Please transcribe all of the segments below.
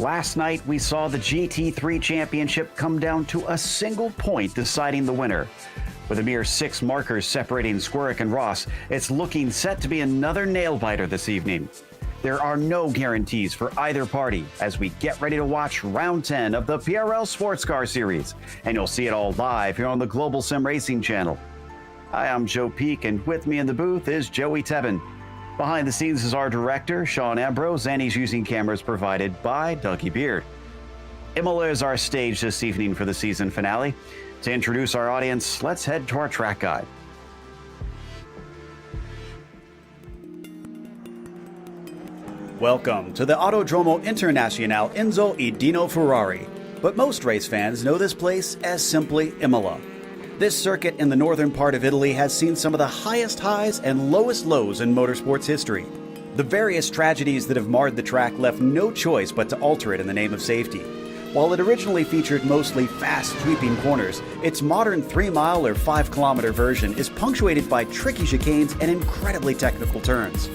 Last night, we saw the GT3 championship come down to a single point deciding the winner. With a mere 6 markers separating Squirrick and Ross, it's looking set to be another nail-biter this evening. There are no guarantees for either party as we get ready to watch round 10 of the PRL Sportscar series, and you'll see it all live here on the Global SimRacing channel. Hi, I'm Joe Peak, and with me in the booth is Joey Tebben. Behind the scenes is our director, Sean Ambrose, and he's using cameras provided by Dougie Beard. Imola is our stage this evening for the season finale. To introduce our audience, let's head to our track guide. Welcome to the Autodromo Internazionale Enzo e Dino Ferrari, but most race fans know this place as simply Imola. This circuit in the northern part of Italy has seen some of the highest highs and lowest lows in motorsports history. The various tragedies that have marred the track left no choice but to alter it in the name of safety. While it originally featured mostly fast, sweeping corners, its modern 3-mile or 5-kilometer version is punctuated by tricky chicanes and incredibly technical turns.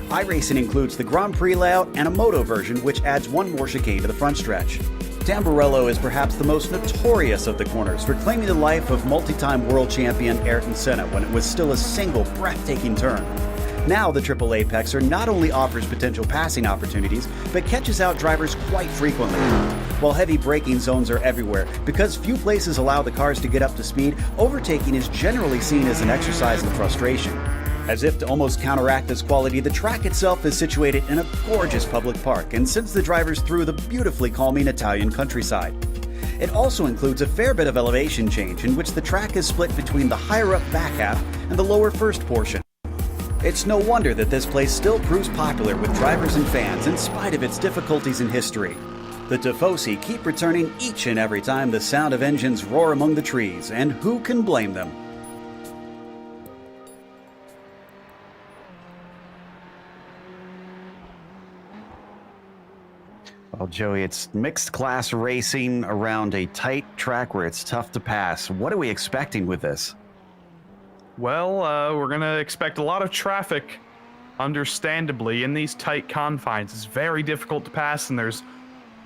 iRacing includes the Grand Prix layout and a moto version, which adds one more chicane to the front stretch. Tamburello is perhaps the most notorious of the corners for claiming the life of multi-time world champion Ayrton Senna when it was still a single breathtaking turn. Now the Triple Apexer not only offers potential passing opportunities, but catches out drivers quite frequently. While heavy braking zones are everywhere, because few places allow the cars to get up to speed, overtaking is generally seen as an exercise in frustration. As if to almost counteract this quality, the track itself is situated in a gorgeous public park and sends the drivers through the beautifully calming Italian countryside. It also includes a fair bit of elevation change in which the track is split between the higher up back half and the lower first portion. It's no wonder that this place still proves popular with drivers and fans in spite of its difficulties in history. The Tifosi keep returning each and every time the sound of engines roar among the trees, and who can blame them? Well, Joey, it's mixed class racing around a tight track where it's tough to pass. What are we expecting with this? Well, we're going to expect a lot of traffic, understandably, in these tight confines. It's very difficult to pass, and there's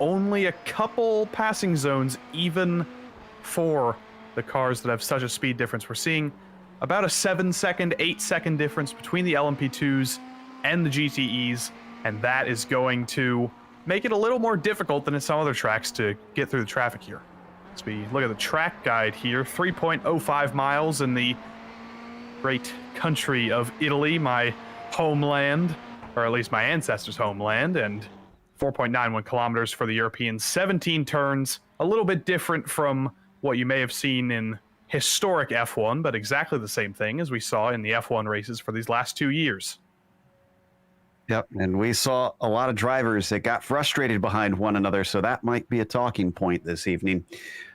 only a couple passing zones, even for the cars that have such a speed difference. We're seeing about a 7-second, 8-second difference between the LMP2s and the GTEs, and that is going to make it a little more difficult than in some other tracks to get through the traffic here. As we look at the track guide here, 3.05 miles in the great country of Italy, my homeland, or at least my ancestors' homeland, and 4.91 kilometers for the Europeans. 17 turns, a little bit different from what you may have seen in historic F1, but exactly the same thing as we saw in the F1 races for these last 2 years. Yep, and we saw a lot of drivers that got frustrated behind one another, so that might be a talking point this evening.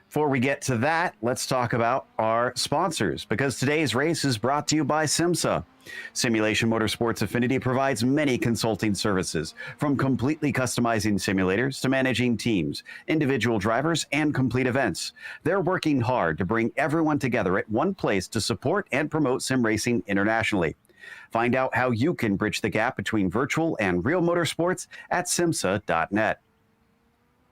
Before we get to that, let's talk about our sponsors, because today's race is brought to you by SimMSA. Simulation Motorsports Affinity provides many consulting services, from completely customizing simulators to managing teams, individual drivers, and complete events. They're working hard to bring everyone together at one place to support and promote sim racing internationally. Find out how you can bridge the gap between virtual and real motorsports at SIMMSA.net.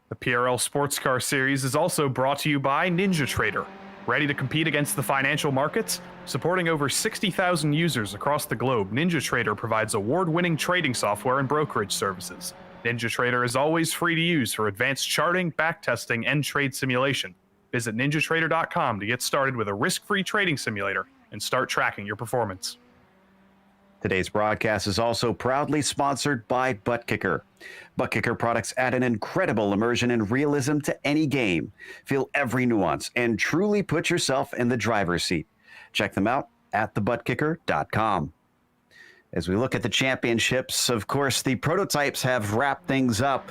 The PRL Sportscar series is also brought to you by NinjaTrader. Ready to compete against the financial markets? Supporting over 60,000 users across the globe, NinjaTrader provides award-winning trading software and brokerage services. NinjaTrader is always free to use for advanced charting, backtesting, and trade simulation. Visit NinjaTrader.com to get started with a risk-free trading simulator and start tracking your performance. Today's broadcast is also proudly sponsored by ButtKicker. ButtKicker products add an incredible immersion and realism to any game. Feel every nuance and truly put yourself in the driver's seat. Check them out at thebutkicker.com. As we look at the championships, of course, the prototypes have wrapped things up.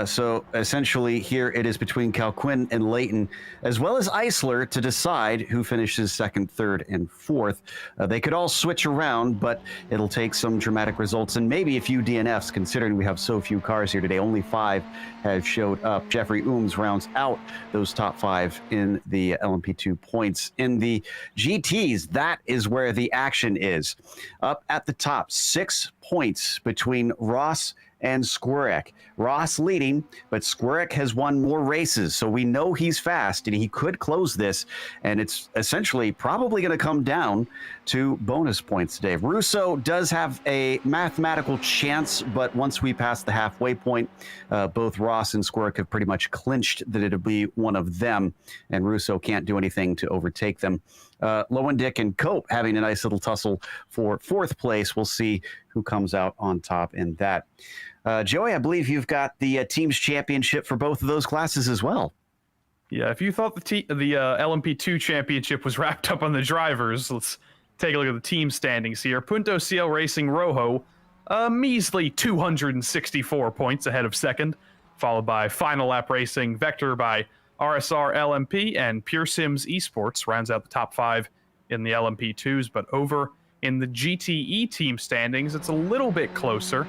So essentially here it is between Calquin and Layton, as well as Eisler, to decide who finishes second, third, and fourth. They could all switch around, but it'll take some dramatic results and maybe a few DNFs, considering we have so few cars here today. Only 5 have showed up. Jeffrey Ooms rounds out those top 5 in the LMP2 points. In the GTs, that is where the action is. Up at the top, top, 6 points between Ross and Squirrek. Ross leading, but Squirrek has won more races, so we know he's fast, and he could close this, and it's essentially probably going to come down to bonus points today. Russo does have a mathematical chance, but once we pass the halfway point, both Ross and Squirrek have pretty much clinched that it'll be one of them, and Russo can't do anything to overtake them. Lowendick and Cope having a nice little tussle for 4th place. We'll see who comes out on top in that. Joey, I believe you've got the team's championship for both of those classes as well. Yeah, if you thought the LMP2 championship was wrapped up on the drivers, let's take a look at the team standings here. Punto CL Racing Rojo, a measly 264 points ahead of second, followed by Final Lap Racing, Vector by RSR LMP, and Pure Sims eSports rounds out the top 5 in the LMP2s. But over in the GTE team standings, it's a little bit closer,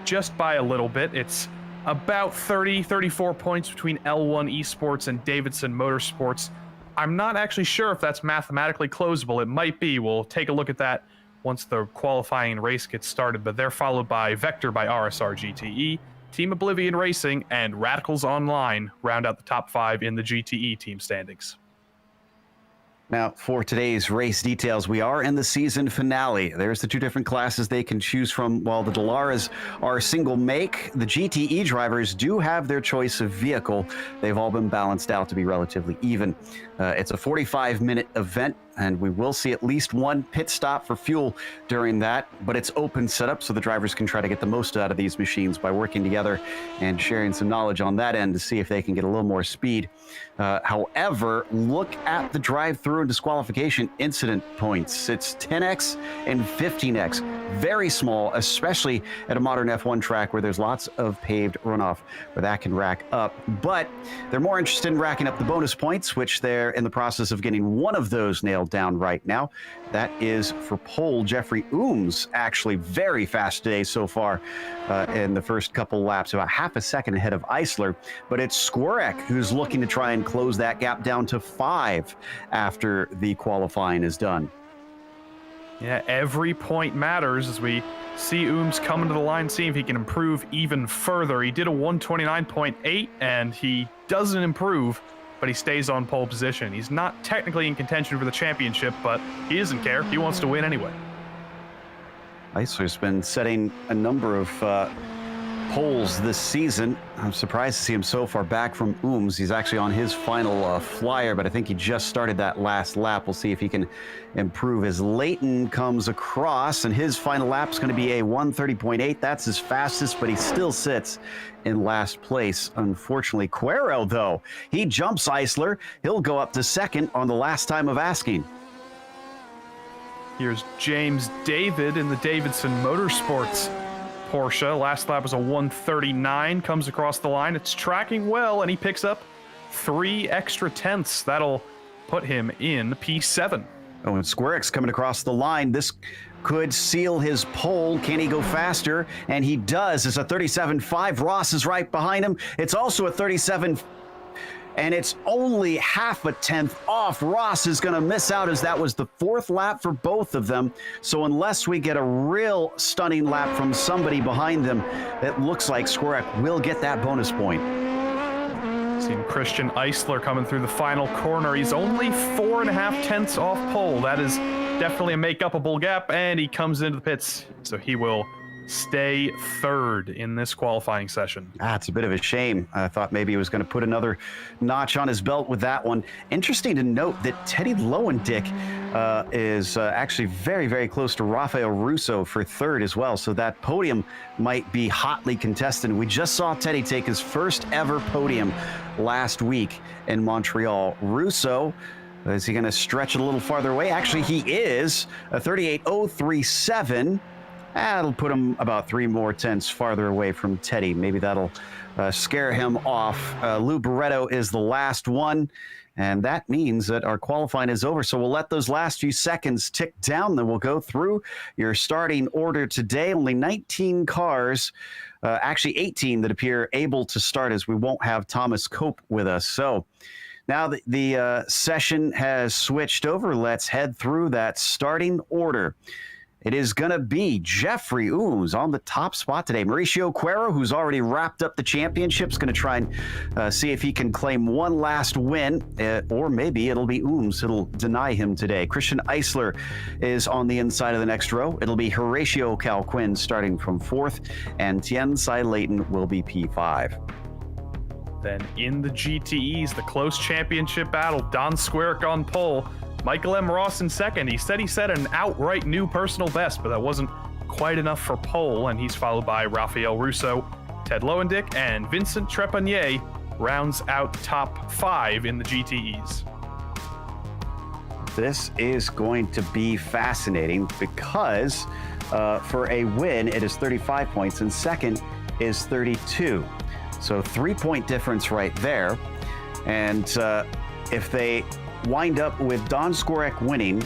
just by a little bit. It's about 34 points between L1 eSports and Davidson Motorsports. I'm not actually sure if that's mathematically closable. It might be. We'll take a look at that once the qualifying race gets started. But they're followed by Vector by RSR GTE, Team Oblivion Racing, and Radicals Online round out the top 5 in the GTE team standings. Now, for today's race details, we are in the season finale. There's the 2 different classes they can choose from. While the Delaras are single make, the GTE drivers do have their choice of vehicle. They've all been balanced out to be relatively even. It's a 45-minute event, and we will see at least one pit stop for fuel during that, but it's open setup, so the drivers can try to get the most out of these machines by working together and sharing some knowledge on that end to see if they can get a little more speed. However, look at the drive-through and disqualification incident points. It's 10x and 15x. Very small, especially at a modern F1 track where there's lots of paved runoff where that can rack up. But they're more interested in racking up the bonus points, which they're in the process of getting one of those nailed down right now. That is for pole Jeffrey Ooms, actually very fast today so far in the first couple laps, about half a second ahead of Eisler. But it's Squirrek who's looking to try and close that gap down to 5 after the qualifying is done. Yeah, every point matters as we see Ooms coming to the line, seeing if he can improve even further. He did a 129.8, and he doesn't improve, but he stays on pole position. He's not technically in contention for the championship, but he doesn't care. He wants to win anyway. Eisler's been setting a number of poles this season. I'm surprised to see him so far back from Ooms. He's actually on his final flyer, but I think he just started that last lap. We'll see if he can improve as Leighton comes across, and his final lap's going to be a 130.8. That's his fastest, but he still sits in last place. Unfortunately, Quero, though, he jumps Eisler. He'll go up to second on the last time of asking. Here's James David in the Davidson Motorsports Porsche. Last lap was a 139, comes across the line. It's tracking well, and he picks up 3 extra tenths. That'll put him in P7. Oh, and Squirrek's coming across the line. This could seal his pole. Can he go faster? And he does. It's a 37.5. Ross is right behind him. It's also a 37, and it's only half a tenth off. Ross is going to miss out, as that was the 4th lap for both of them. So unless we get a real stunning lap from somebody behind them, it looks like Squirrek will get that bonus point. Seen Christian Eisler coming through the final corner. He's only 4.5 tenths off pole. That is definitely a make-upable gap, and he comes into the pits, so he will stay 3rd in this qualifying session. It's a bit of a shame. I thought maybe he was going to put another notch on his belt with that one. Interesting to note that Teddy Lowendick is actually very, very close to Rafael Russo for 3rd as well. So that podium might be hotly contested. We just saw Teddy take his first ever podium last week in Montreal. Russo, is he going to stretch it a little farther away? Actually, he is. A 38.037. That'll put him about 3 more tenths farther away from Teddy. Maybe that'll scare him off. Lou Barretto is the last one, and that means that our qualifying is over. So we'll let those last few seconds tick down, then we'll go through your starting order today. Only 19 cars, actually 18 that appear able to start, as we won't have Thomas Cope with us. So now the session has switched over. Let's head through that starting order. it is going to be Jeffrey Ooms on the top spot today. Mauricio Cuero, who's already wrapped up the championship, is going to try and see if he can claim one last win, or maybe it'll be Ooms that'll deny him today. Christian Eisler is on the inside of the next row. It'll be Horatio Calquin starting from 4th, and Tien Sai Leighton will be P5. Then in the GTEs, the close championship battle, Don Squerick on pole, Michael M. Ross in second. He said he set an outright new personal best, but that wasn't quite enough for pole, and he's followed by Rafael Russo, Ted Lowendick, and Vincent Trepanier rounds out top 5 in the GTEs. This is going to be fascinating because for a win, it is 35 points, and second is 32. So 3-point difference right there. And if they wind up with Don Squerick winning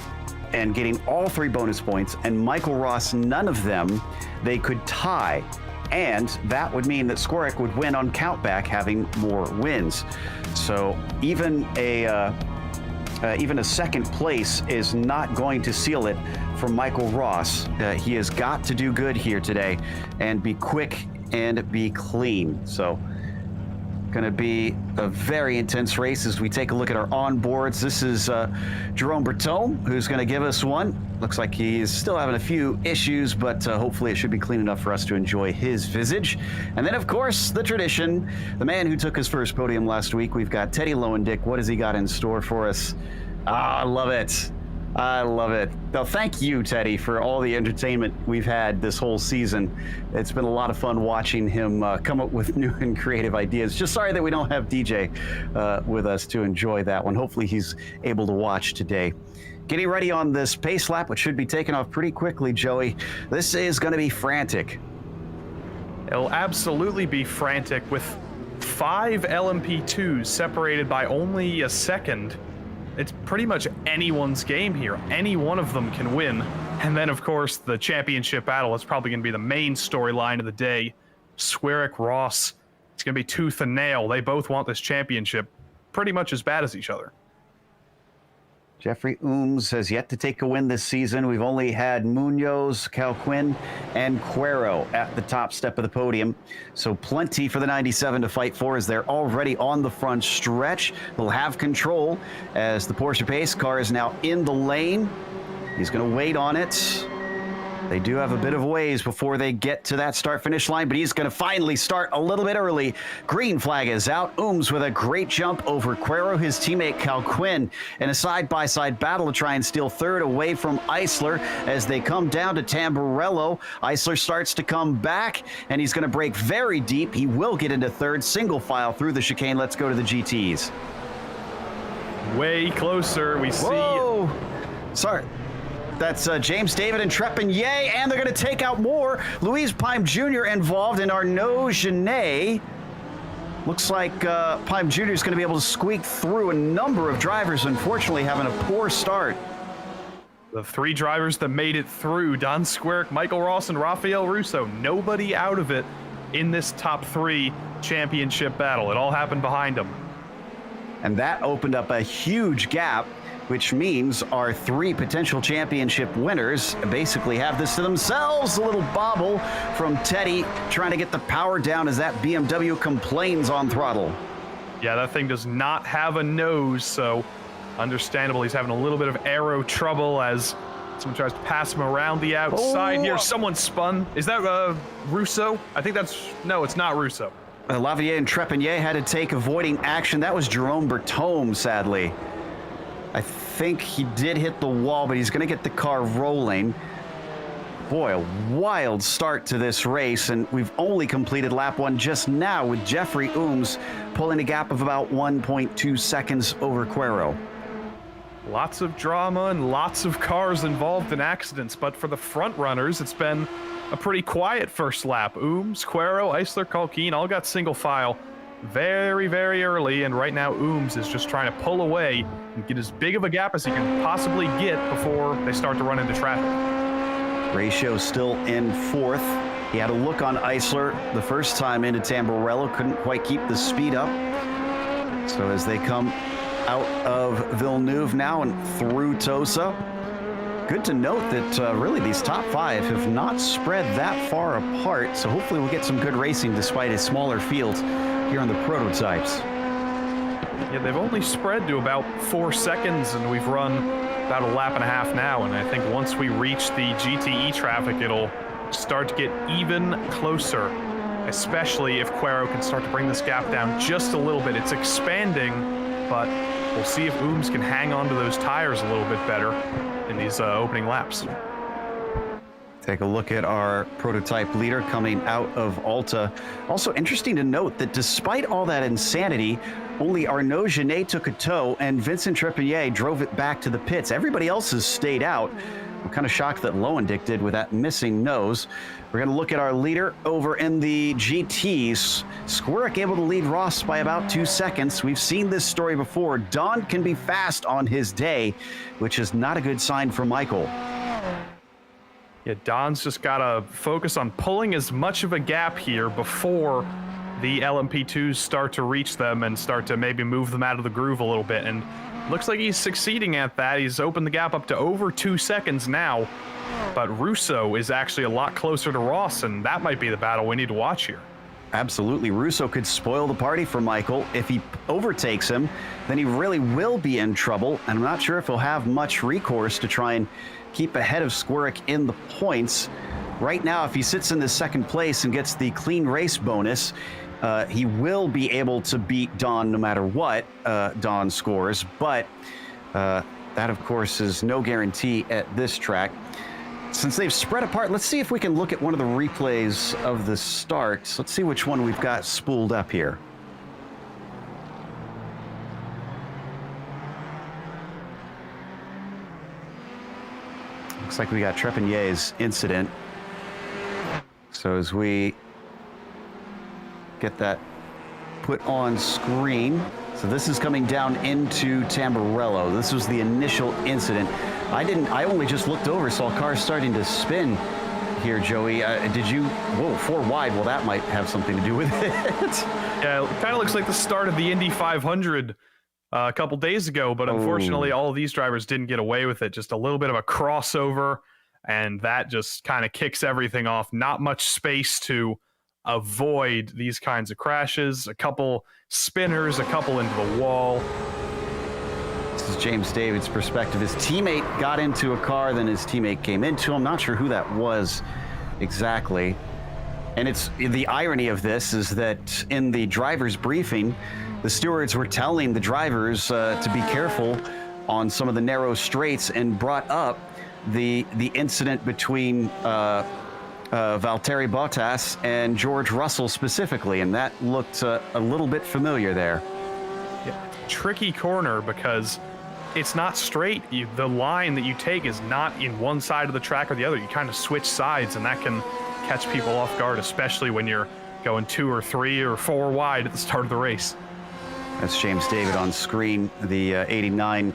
and getting all 3 bonus points and Michael Ross none of them, they could tie. And that would mean that Squerick would win on countback, having more wins. So even a second place is not going to seal it for Michael Ross. He has got to do good here today and be quick and be clean. So going to be a very intense race as we take a look at our onboards. This is Jerome Bertome, who's going to give us one. Looks like he's still having a few issues, but hopefully it should be clean enough for us to enjoy his visage. And then, of course, the tradition, the man who took his first podium last week. We've got Teddy Lowendick. What has he got in store for us? I love it. I love it. Well, thank you, Teddy, for all the entertainment we've had this whole season. It's been a lot of fun watching him come up with new and creative ideas. Just sorry that we don't have DJ with us to enjoy that one. Hopefully he's able to watch today. Getting ready on this pace lap, which should be taking off pretty quickly, Joey. This is going to be frantic. It'll absolutely be frantic with 5 LMP2s separated by only a second. It's pretty much anyone's game here. Any one of them can win. And then, of course, the championship battle is probably going to be the main storyline of the day. Squerick, Ross. It's going to be tooth and nail. They both want this championship pretty much as bad as each other. Jeffrey Ooms has yet to take a win this season. We've only had Munoz, Calquin, and Cuero at the top step of the podium. So plenty for the 97 to fight for as they're already on the front stretch. They'll have control as the Porsche pace car is now in the lane. He's going to wait on it. They do have a bit of ways before they get to that start-finish line, but he's going to finally start a little bit early. Green flag is out. Ooms with a great jump over Cuero, his teammate Calquin, in a side-by-side battle to try and steal third away from Eisler as they come down to Tamburello. Eisler starts to come back, and he's going to break very deep. He will get into third, single file through the chicane. Let's go to the GTs. Way closer. We see... Whoa! Sorry. That's James David and Trepanier, and they're going to take out more. Louise Pime Jr. involved in Arnaud Genet. Looks like Pime Jr. is going to be able to squeak through a number of drivers, unfortunately having a poor start. The 3 drivers that made it through, Don Squerick, Michael Ross, and Rafael Russo. Nobody out of it in this top 3 championship battle. It all happened behind them. And that opened up a huge gap, which means our 3 potential championship winners basically have this to themselves. A little bobble from Teddy trying to get the power down as that BMW complains on throttle. Yeah, that thing does not have a nose, so understandable he's having a little bit of aero trouble as someone tries to pass him around the outside here. Someone spun. Is that Russo? I think that's... No, it's not Russo. Lavier and Trepanier had to take avoiding action. That was Jerome Bertome, sadly. I think he did hit the wall, but he's going to get the car rolling. Boy, a wild start to this race, and we've only completed lap 1 just now with Jeffrey Ooms pulling a gap of about 1.2 seconds over Cuero. Lots of drama and lots of cars involved in accidents, but for the front runners, it's been a pretty quiet first lap. Ooms, Cuero, Eisler, Calquin all got single file very, very early, and right now Ooms is just trying to pull away and get as big of a gap as he can possibly get before they start to run into traffic. Ratio still in 4th. He had a look on Eisler the first time into Tamburello, couldn't quite keep the speed up. So as they come out of Villeneuve now and through Tosa, good to note that really these top 5 have not spread that far apart, so hopefully we'll get some good racing despite a smaller field here on the prototypes. Yeah, they've only spread to about 4 seconds, and we've run about a lap and a half now, and I think once we reach the GTE traffic, it'll start to get even closer, especially if Quero can start to bring this gap down just a little bit. It's expanding, but we'll see if Ooms can hang on to those tires a little bit better in these opening laps. Take a look at our prototype leader coming out of Alta. Also interesting to note that despite all that insanity, only Arnaud Genet took a tow and Vincent Trepanier drove it back to the pits. Everybody else has stayed out. I'm kind of shocked that Lowendick did with that missing nose. We're going to look at our leader over in the GTs. Squirrek able to lead Ross by about 2 seconds. We've seen this story before. Don can be fast on his day, which is not a good sign for Michael. Yeah, Don's just got to focus on pulling as much of a gap here before the LMP2s start to reach them and start to maybe move them out of the groove a little bit. And looks like he's succeeding at that. He's opened the gap up to over 2 seconds now. But Russo is actually a lot closer to Ross, and that might be the battle we need to watch here. Absolutely. Russo could spoil the party for Michael. If he overtakes him, then he really will be in trouble. And I'm not sure if he'll have much recourse to try and keep ahead of Squirrek in the points. Right now, if he sits in the second place and gets the clean race bonus, he will be able to beat Don no matter what Don scores. But that, of course, is no guarantee at this track. Since they've spread apart, let's see if we can look at one of the replays of the starts. Let's see which one we've got spooled up here. Looks like we got Trepanier's incident. So as we get that put on screen. So this is coming down into Tamburello. This was the initial incident. I only just looked over, saw cars starting to spin here, Joey. Did you? Whoa, 4 wide. Well, that might have something to do with it. Yeah, it kind of looks like the start of the Indy 500 a couple days ago, but unfortunately, all of these drivers didn't get away with it. Just a little bit of a crossover, and that just kind of kicks everything off. Not much space to avoid these kinds of crashes. A couple spinners, a couple into the wall. This is James David's perspective. His teammate got into a car, then his teammate came into him. Not sure who that was exactly. And it's the irony of this is that in the driver's briefing, the stewards were telling the drivers to be careful on some of the narrow straights and brought up the incident between Valtteri Bottas and George Russell specifically, and that looked a little bit familiar there. Yeah, tricky corner because it's not straight. The line that you take is not in one side of the track or the other. You kind of switch sides, and that can catch people off guard, especially when you're going 2 or 3 or 4 wide at the start of the race. That's James David on screen, the 89.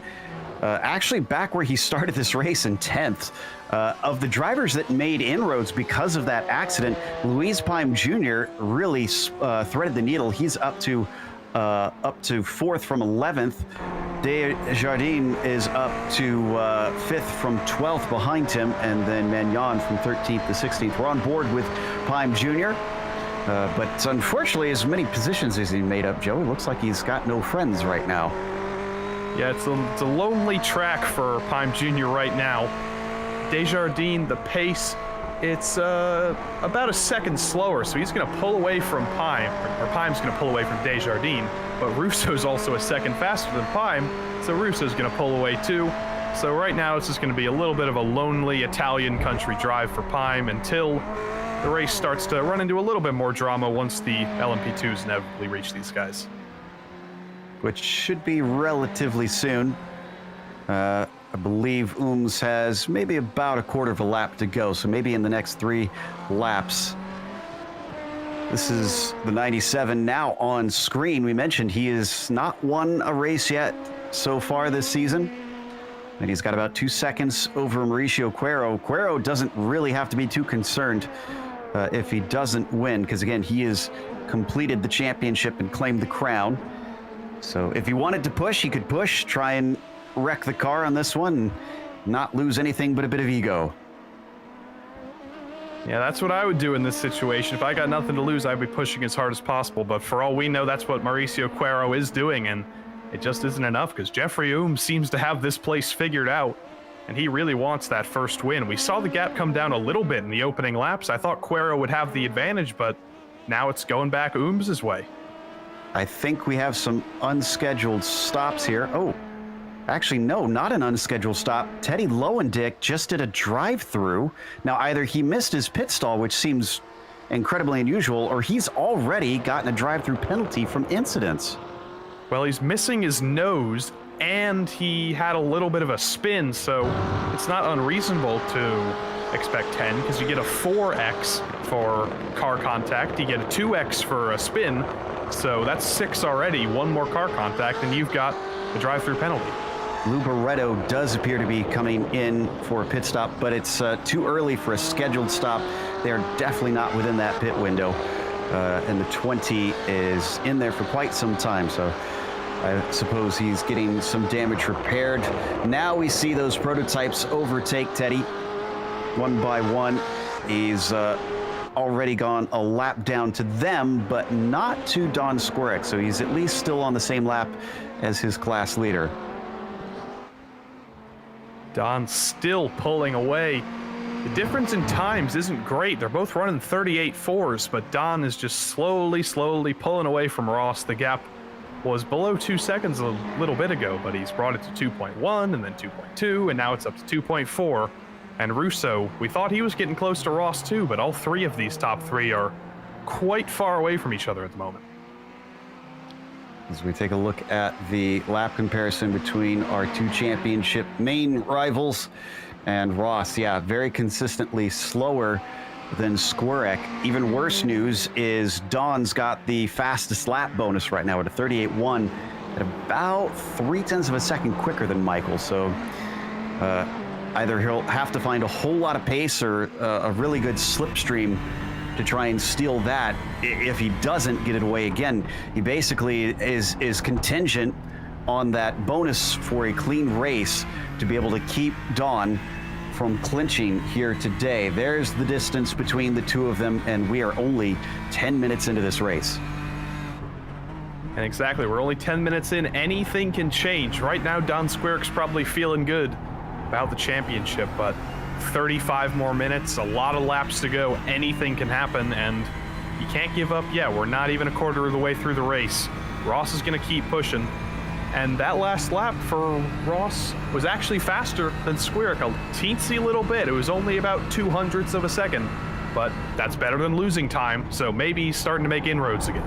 Actually back where he started this race in 10th. Of the drivers that made inroads because of that accident, Luis Pime Jr. really threaded the needle. He's up to 4th from 11th. Desjardins is up to 5th from 12th behind him, and then Magnan from 13th to 16th. We're on board with Pime Jr., but unfortunately, as many positions as he made up, Joe, it looks like he's got no friends right now. Yeah, it's a lonely track for Pime Jr. right now. Desjardins, the pace, it's about a second slower, so he's going to pull away from Pime, or Pime's going to pull away from Desjardins, but Russo's also a second faster than Pime, so Russo's going to pull away too. So right now it's just going to be a little bit of a lonely Italian country drive for Pime until the race starts to run into a little bit more drama once the LMP2s inevitably reach these guys. Which should be relatively soon. I believe Ooms has maybe about a quarter of a lap to go, so maybe in the next 3 laps. This is the 97 now on screen. We mentioned he has not won a race yet so far this season, and he's got about 2 seconds over Mauricio Quero. Quero doesn't really have to be too concerned if he doesn't win, because again, he has completed the championship and claimed the crown. So if he wanted to push, he could push, try and wreck the car on this one. not lose anything but a bit of ego. Yeah, that's what I would do in this situation. If I got nothing to lose, I'd be pushing as hard as possible. But for all we know, that's what Mauricio Cuero is doing, and it just isn't enough because Jeffrey Ooms seems to have this place figured out, and he really wants that first win. We saw the gap come down a little bit in the opening laps. I thought Cuero would have the advantage, but now it's going back Ooms' way. I think we have some unscheduled stops here. Oh, actually, no, not an unscheduled stop. Teddy Lowendick just did a drive-through. Now, either he missed his pit stall, which seems incredibly unusual, or he's already gotten a drive-through penalty from incidents. Well, he's missing his nose, and he had a little bit of a spin, so it's not unreasonable to expect 10, because you get a 4x for car contact, you get a 2x for a spin, so that's 6 already, one more car contact, and you've got the drive-through penalty. Lou Barreto does appear to be coming in for a pit stop, but it's too early for a scheduled stop. They're definitely not within that pit window, and the 20 is in there for quite some time, so I suppose he's getting some damage repaired. Now we see those prototypes overtake Teddy one by one. He's already gone a lap down to them, but not to Don Squirek, so he's at least still on the same lap as his class leader. Don still pulling away. The difference in times isn't great. They're both running 38.4s, but Don is just slowly pulling away from Ross. The gap was below 2 seconds a little bit ago, but he's brought it to 2.1 and then 2.2, and now it's up to 2.4. And Russo, we thought he was getting close to Ross too, but all three of these top three are quite far away from each other at the moment. As we take a look at the lap comparison between our two championship main rivals, and Ross, yeah, very consistently slower than Squirek. Even worse news is Don's got the fastest lap bonus right now at a 38.1, at about 0.3 of a second quicker than Michael. So either he'll have to find a whole lot of pace or a really good slipstream to try and steal that. If he doesn't get it away again, he basically is contingent on that bonus for a clean race to be able to keep Don from clinching here today. There's the distance between the two of them, and we are only 10 minutes into this race. And exactly, we're only 10 minutes in. Anything can change. Right now, Don Squirk's probably feeling good about the championship, but 35 more minutes, a lot of laps to go. Anything can happen, and you can't give up yet. We're not even a quarter of the way through the race. Ross is going to keep pushing. And that last lap for Ross was actually faster than Squirek, a teensy little bit. It was only about 0.02 of a second, but that's better than losing time, so maybe he's starting to make inroads again.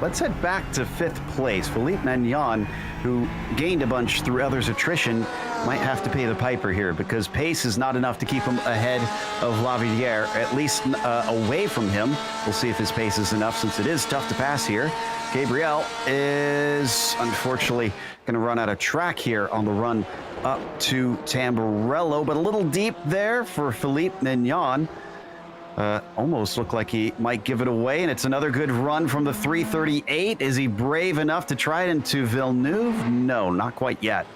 Let's head back to 5th place. Philippe Magnan, who gained a bunch through others' attrition, might have to pay the piper here because pace is not enough to keep him ahead of Lavilliere, at least away from him. We'll see if his pace is enough since it is tough to pass here. Gabriel is unfortunately going to run out of track here on the run up to Tamburello, but a little deep there for Philippe Magnan. Almost looked like he might give it away, and it's another good run from the 338. Is he brave enough to try it into Villeneuve? No, not quite yet.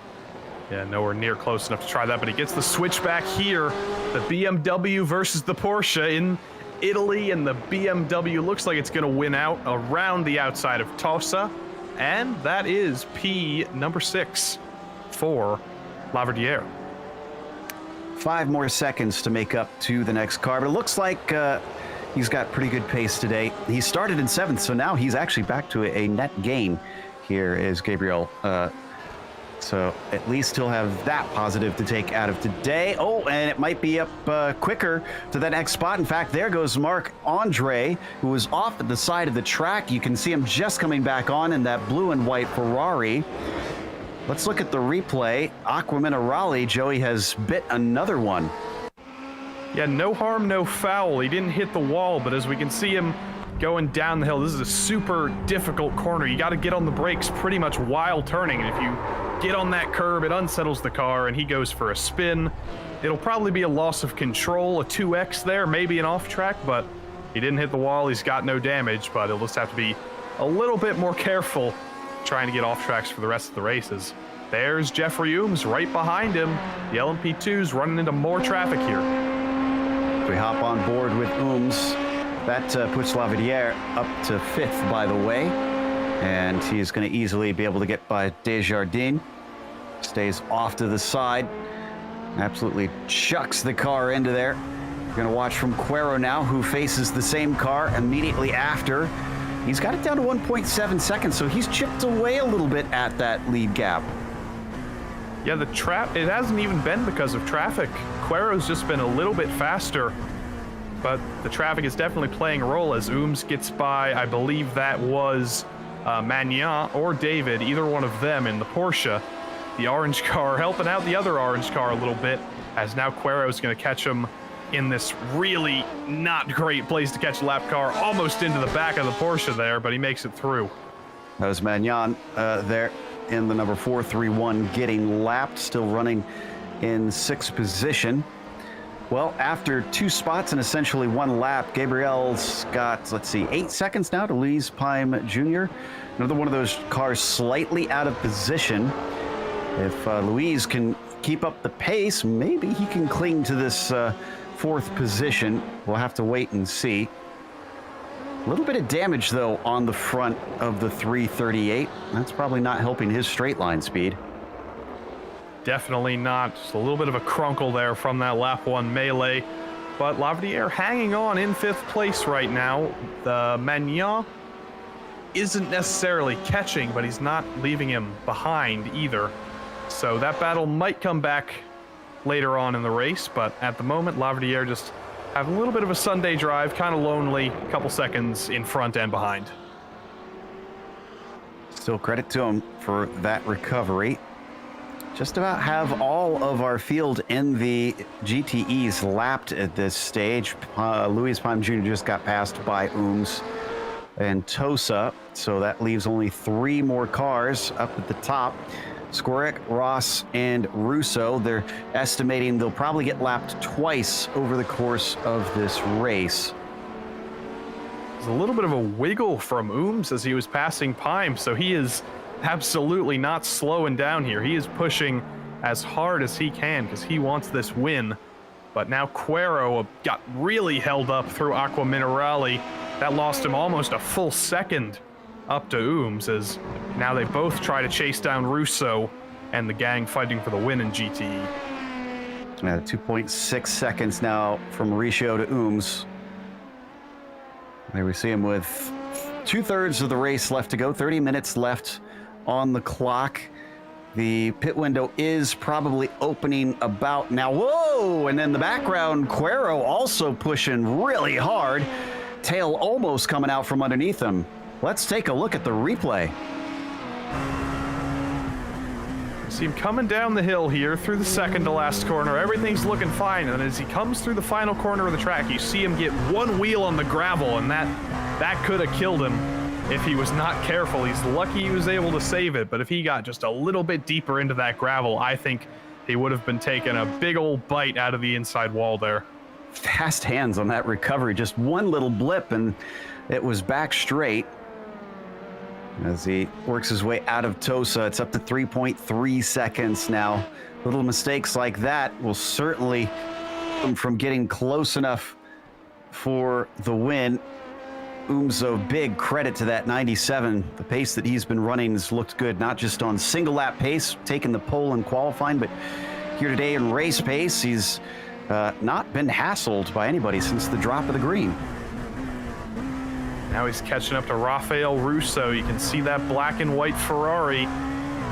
Yeah, nowhere near close enough to try that, but he gets the switchback here. The BMW versus the Porsche in Italy, and the BMW looks like it's going to win out around the outside of Tosa, and that is number 6 for Laverdiere. 5 more seconds to make up to the next car, but it looks like he's got pretty good pace today. He started in 7th, so now he's actually back to a net gain. Here is Gabriel. So at least he'll have that positive to take out of today. Oh, and it might be up quicker to the next spot. In fact, there goes Marc-Andre, who was off at the side of the track. You can see him just coming back on in that blue and white Ferrari. Let's look at the replay. Aqua Minerale, Joey has bit another one. Yeah, no harm, no foul. He didn't hit the wall, but as we can see him going down the hill, this is a super difficult corner. You got to get on the brakes pretty much while turning, and if you get on that curb, it unsettles the car, and he goes for a spin. It'll probably be a loss of control, a 2x there, maybe an off track, but he didn't hit the wall. He's got no damage, but he'll just have to be a little bit more careful trying to get off tracks for the rest of the races. there's Jeffrey Ooms right behind him. The LMP2's running into more traffic here. We hop on board with Ooms. That puts Lavadier up to 5th, by the way. And he's going to easily be able to get by Desjardins. Stays off to the side. Absolutely chucks the car into there. We're going to watch from Cuero now, who faces the same car immediately after. He's got it down to 1.7 seconds, so he's chipped away a little bit at that lead gap. Yeah, it hasn't even been because of traffic. Cuero's just been a little bit faster, but the traffic is definitely playing a role as Ooms gets by, I believe that was Magnan or David, either one of them in the Porsche. The orange car helping out the other orange car a little bit, as now Cuero's going to catch him in this really not great place to catch a lap car, almost into the back of the Porsche there, but he makes it through. That was Magnan there in the number 431 getting lapped, still running in 6th position. Well, after 2 spots and essentially 1 lap, Gabriel's got, let's see, 8 seconds now to Louise Pime Jr. Another one of those cars slightly out of position. If Louise can keep up the pace, maybe he can cling to this 4th position. We'll have to wait and see. A little bit of damage, though, on the front of the 338. That's probably not helping his straight line speed. Definitely not. Just a little bit of a crunkle there from that lap 1 melee. But Lavadier hanging on in 5th place right now. The Magnan isn't necessarily catching, but he's not leaving him behind either. So that battle might come back later on in the race, but at the moment, Lavadier just having a little bit of a Sunday drive, kind of lonely, a couple seconds in front and behind. Still credit to him for that recovery. Just about have all of our field in the GTEs lapped at this stage. Louis Pime Jr. just got passed by Ooms and Tosa, so that leaves only 3 more cars up at the top. Skorek, Ross, and Russo. They're estimating they'll probably get lapped twice over the course of this race. There's a little bit of a wiggle from Ooms as he was passing Pime, so he is absolutely not slowing down here. He is pushing as hard as he can because he wants this win. But now Cuero got really held up through Aqua Minerale. That lost him almost a full second up to Ooms, as now they both try to chase down Russo and the gang fighting for the win in GTE. 2.6 seconds now from Mauricio to Ooms. There we see him with 2/3 of the race left to go, 30 minutes left on the clock. The pit window is probably opening about now. Whoa! And in the background, Cuero also pushing really hard. Tail almost coming out from underneath him. Let's take a look at the replay. You see him coming down the hill here through the second to last corner. Everything's looking fine. And as he comes through the final corner of the track, you see him get one wheel on the gravel, and that could have killed him if he was not careful. He's lucky he was able to save it, but if he got just a little bit deeper into that gravel, I think he would have been taking a big old bite out of the inside wall there. Fast hands on that recovery. Just one little blip, and it was back straight. As he works his way out of Tosa, it's up to 3.3 seconds now. Little mistakes like that will certainly keep him from getting close enough for the win. Umzo, big credit to that 97. The pace that he's been running has looked good, not just on single lap pace, taking the pole in qualifying, but here today in race pace, he's not been hassled by anybody since the drop of the green. Now he's catching up to Rafael Russo. You can see that black and white Ferrari.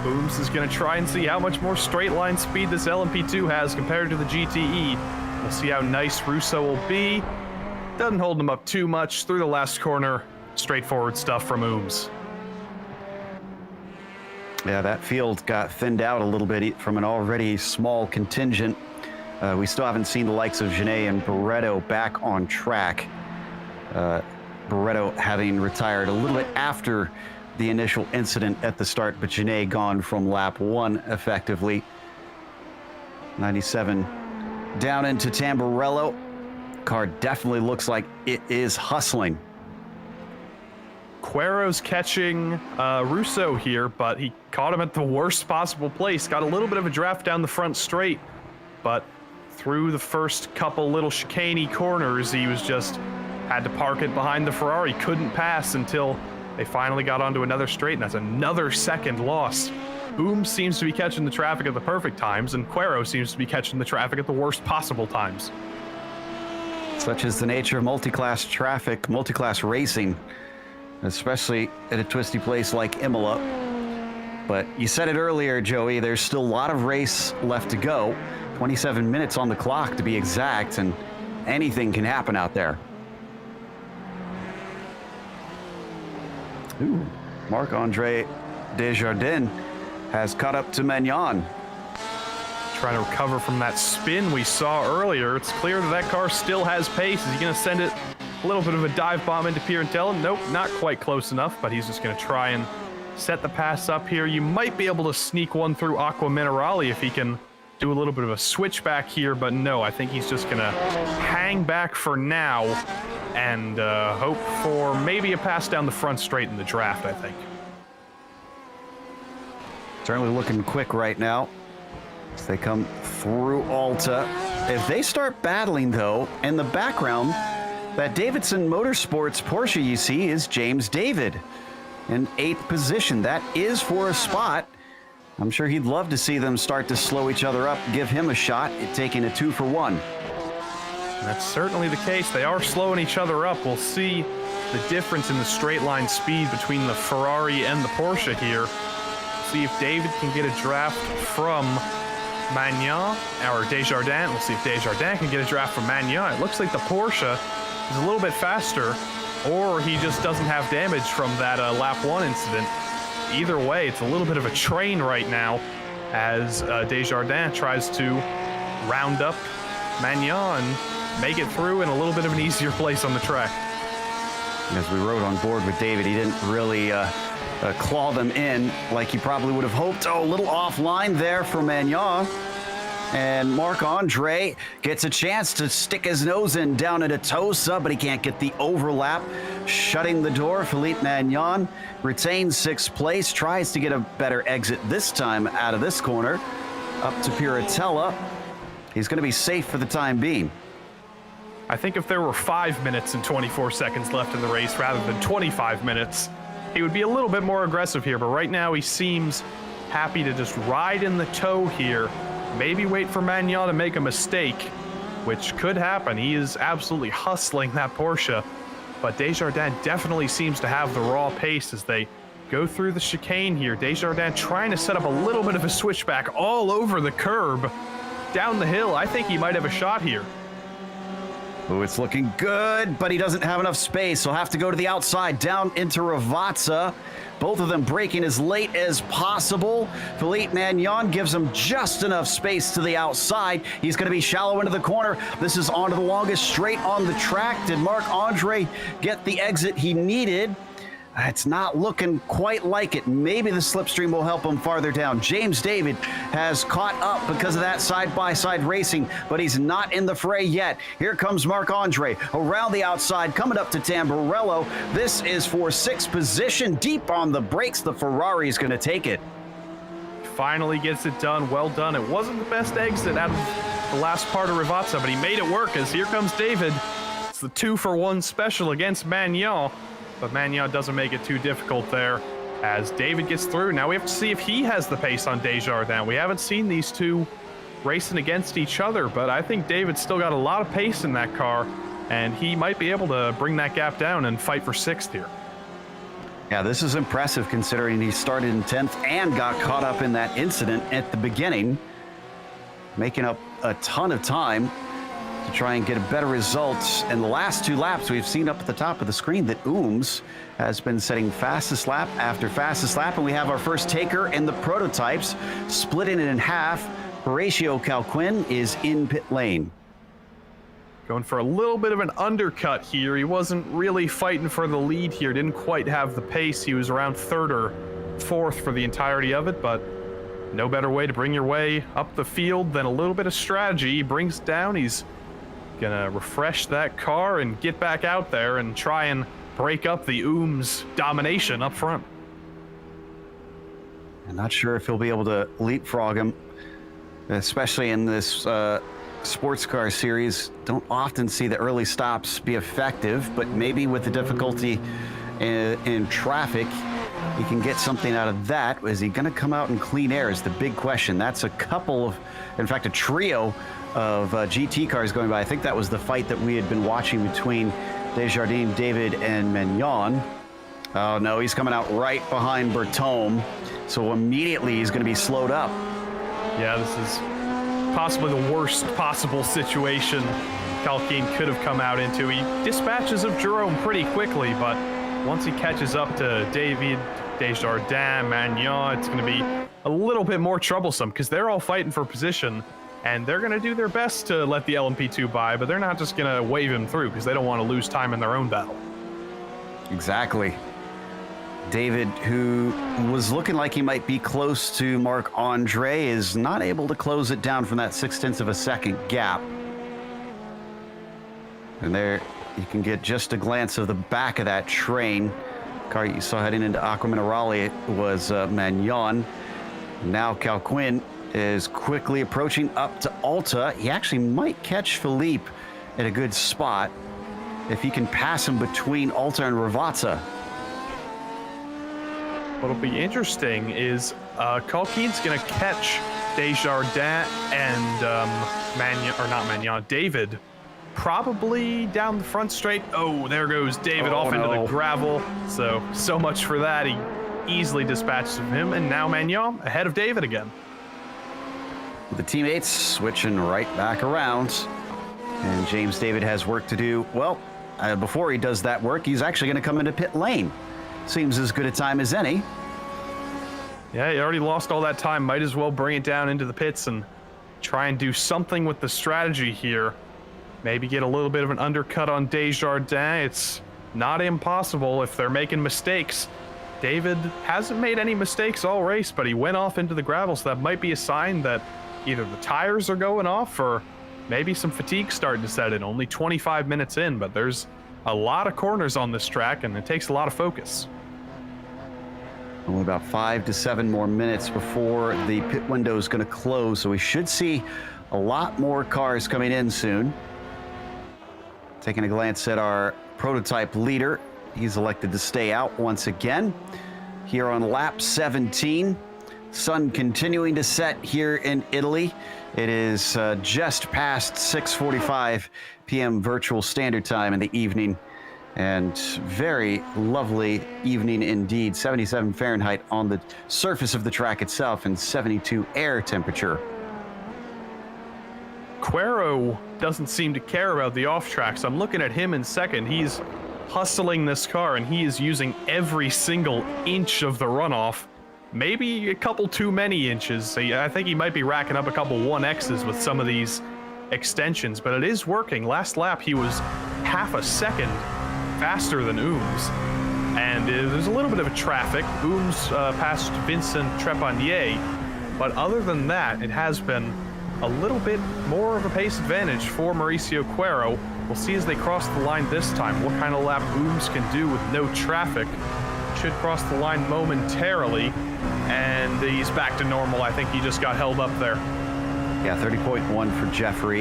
Booms is going to try and see how much more straight line speed this LMP2 has compared to the GTE. We'll see how nice Russo will be. Doesn't hold him up too much through the last corner. Straightforward stuff from Ooms. Yeah, that field got thinned out a little bit from an already small contingent. We still haven't seen the likes of Genet and Barretto back on track. Barretto having retired a little bit after the initial incident at the start, but Genet gone from lap 1 effectively. 97 down into Tamburello. Car definitely looks like it is hustling. Quero's catching Russo here, but he caught him at the worst possible place. Got a little bit of a draft down the front straight, but through the first couple little chicaney corners, he was just had to park it behind the Ferrari. Couldn't pass until they finally got onto another straight, and that's another second lost. Seems to be catching the traffic at the perfect times, and Quero seems to be catching the traffic at the worst possible times. Such is the nature of multi-class traffic, multi-class racing, especially at a twisty place like Imola. But you said it earlier, Joey, there's still a lot of race left to go. 27 minutes on the clock to be exact, and anything can happen out there. Ooh, Marc-Andre Desjardins has caught up to Magnan. Trying to recover from that spin we saw earlier. It's clear that that car still has pace. Is he going to send it a little bit of a dive bomb into Pirantello? Nope, not quite close enough, but he's just going to try and set the pass up here. You might be able to sneak one through Aqua Minerale if he can do a little bit of a switchback here, but no, I think he's just going to hang back for now and hope for maybe a pass down the front straight in the draft, I think. Certainly looking quick right now as they come through Alta. If they start battling, though, in the background, that Davidson Motorsports Porsche you see is James David in 8th position. That is for a spot. I'm sure he'd love to see them start to slow each other up, give him a shot at taking a 2-for-1. That's certainly the case. They are slowing each other up. We'll see the difference in the straight line speed between the Ferrari and the Porsche here. See if David can get a draft from Magnan or Desjardins. We'll see if Desjardins can get a draft from Magnan. It looks like the Porsche is a little bit faster, or he just doesn't have damage from that lap 1 incident. Either way, it's a little bit of a train right now as Desjardins tries to round up Magnan and make it through in a little bit of an easier place on the track. As we rode on board with David, he didn't really claw them in like he probably would have hoped. Oh, a little offline there for Magnan. And Marc-Andre gets a chance to stick his nose in down at Atosa, but he can't get the overlap. Shutting the door, Philippe Magnan retains 6th place, tries to get a better exit this time out of this corner. Up to Piratella. He's going to be safe for the time being. I think if there were 5 minutes and 24 seconds left in the race rather than 25 minutes, he would be a little bit more aggressive here, but right now he seems happy to just ride in the toe here. Maybe wait for Magnan to make a mistake, which could happen. He is absolutely hustling that Porsche, but Desjardins definitely seems to have the raw pace as they go through the chicane here. Desjardins trying to set up a little bit of a switchback all over the curb. Down the hill, I think he might have a shot here. Oh, it's looking good, but he doesn't have enough space. He'll have to go to the outside, down into Ravazza. Both of them braking as late as possible. Philippe Magnan gives him just enough space to the outside. He's going to be shallow into the corner. This is onto the longest straight on the track. Did Marc-Andre get the exit he needed? It's not looking quite like it. Maybe the slipstream will help him farther down. James David has caught up because of that side-by-side racing, but he's not in the fray yet. Here comes Marc-Andre around the outside, coming up to Tamburello. This is for 6th position. Deep on the brakes, the Ferrari is going to take it. Finally gets it done. Well done. It wasn't the best exit out of the last part of Ravazza, but he made it work as here comes David. It's the 2-for-1 special against Magnan. But Magnan doesn't make it too difficult there as David gets through. Now we have to see if he has the pace on Desjardins. We haven't seen these two racing against each other, but I think David's still got a lot of pace in that car, and he might be able to bring that gap down and fight for 6th here. Yeah, this is impressive considering he started in 10th and got caught up in that incident at the beginning, making up a ton of time to try and get a better result. In the last 2 laps, we've seen up at the top of the screen that has been setting fastest lap after fastest lap, and we have our first taker in the prototypes, splitting it in half. Horatio Calquin is in pit lane. Going for a little bit of an undercut here. He wasn't really fighting for the lead here, didn't quite have the pace. He was around 3rd or 4th for the entirety of it, but no better way to bring your way up the field than a little bit of strategy. He brings down, he's gonna refresh that car and get back out there and try and break up the Ooms' domination up front. I'm not sure if he'll be able to leapfrog him, especially in this sports car series. Don't often see the early stops be effective, but maybe with the difficulty in traffic, he can get something out of that. Is he going to come out in clean air is the big question. That's a couple of, in fact, a trio of GT cars going by. I think that was the fight that we had been watching between Desjardins, David, and Magnon. Oh no, he's coming out right behind Bertome. So immediately he's going to be slowed up. Yeah, this is possibly the worst possible situation Kalkin could have come out into. He dispatches of Jerome pretty quickly, but once he catches up to David, Desjardins, Magnon, it's going to be a little bit more troublesome because they're all fighting for position, and they're going to do their best to let the LMP2 by, but they're not just going to wave him through because they don't want to lose time in their own battle. Exactly. David, who was looking like he might be close to Marc-Andre, is not able to close it down from that 0.6 of a second gap. And there you can get just a glance of the back of that train. Car you saw heading into Aqua Minerale was Magnon. Now Calquin is quickly approaching up to Alta. He actually might catch Philippe at a good spot if he can pass him between Alta and Ravazza. What'll be interesting is Kalkin's going to catch Desjardins and David probably down the front straight. Oh, there goes David off into the gravel. So much for that. He easily dispatches him, and now Magnon ahead of David again. The teammates switching right back around, and James David has work to do. Well, before he does that work, he's actually going to come into pit lane. Seems as good a time as any. Yeah, he already lost all that time. Might as well bring it down into the pits and try and do something with the strategy here. Maybe get a little bit of an undercut on Desjardins. It's not impossible if they're making mistakes. David hasn't made any mistakes all race, but he went off into the gravel, so that might be a sign that either the tires are going off or maybe some fatigue starting to set in. Only 25 minutes in, but there's a lot of corners on this track, and it takes a lot of focus. Only about 5 to 7 more minutes before the pit window is going to close, so we should see a lot more cars coming in soon. Taking a glance at our prototype leader, he's elected to stay out once again. Here on lap 17, sun continuing to set here in Italy. It is just past 6:45 p.m. virtual standard time in the evening, and very lovely evening indeed. 77 Fahrenheit on the surface of the track itself and 72 air temperature. Quero doesn't seem to care about the off tracks. I'm looking at him in second. He's hustling this car, and he is using every single inch of the runoff. Maybe a couple too many inches. I think he might be racking up a couple 1Xs with some of these extensions, but it is working. Last lap, he was half a second faster than Ooms. And there's a little bit of a traffic. Ooms passed Vincent Trepanier, but other than that, it has been a little bit more of a pace advantage for Mauricio Quero. We'll see as they cross the line this time what kind of lap Ooms can do with no traffic. Should cross the line momentarily, and he's back to normal. I think he just got held up there. Yeah, 30.1 for Jeffrey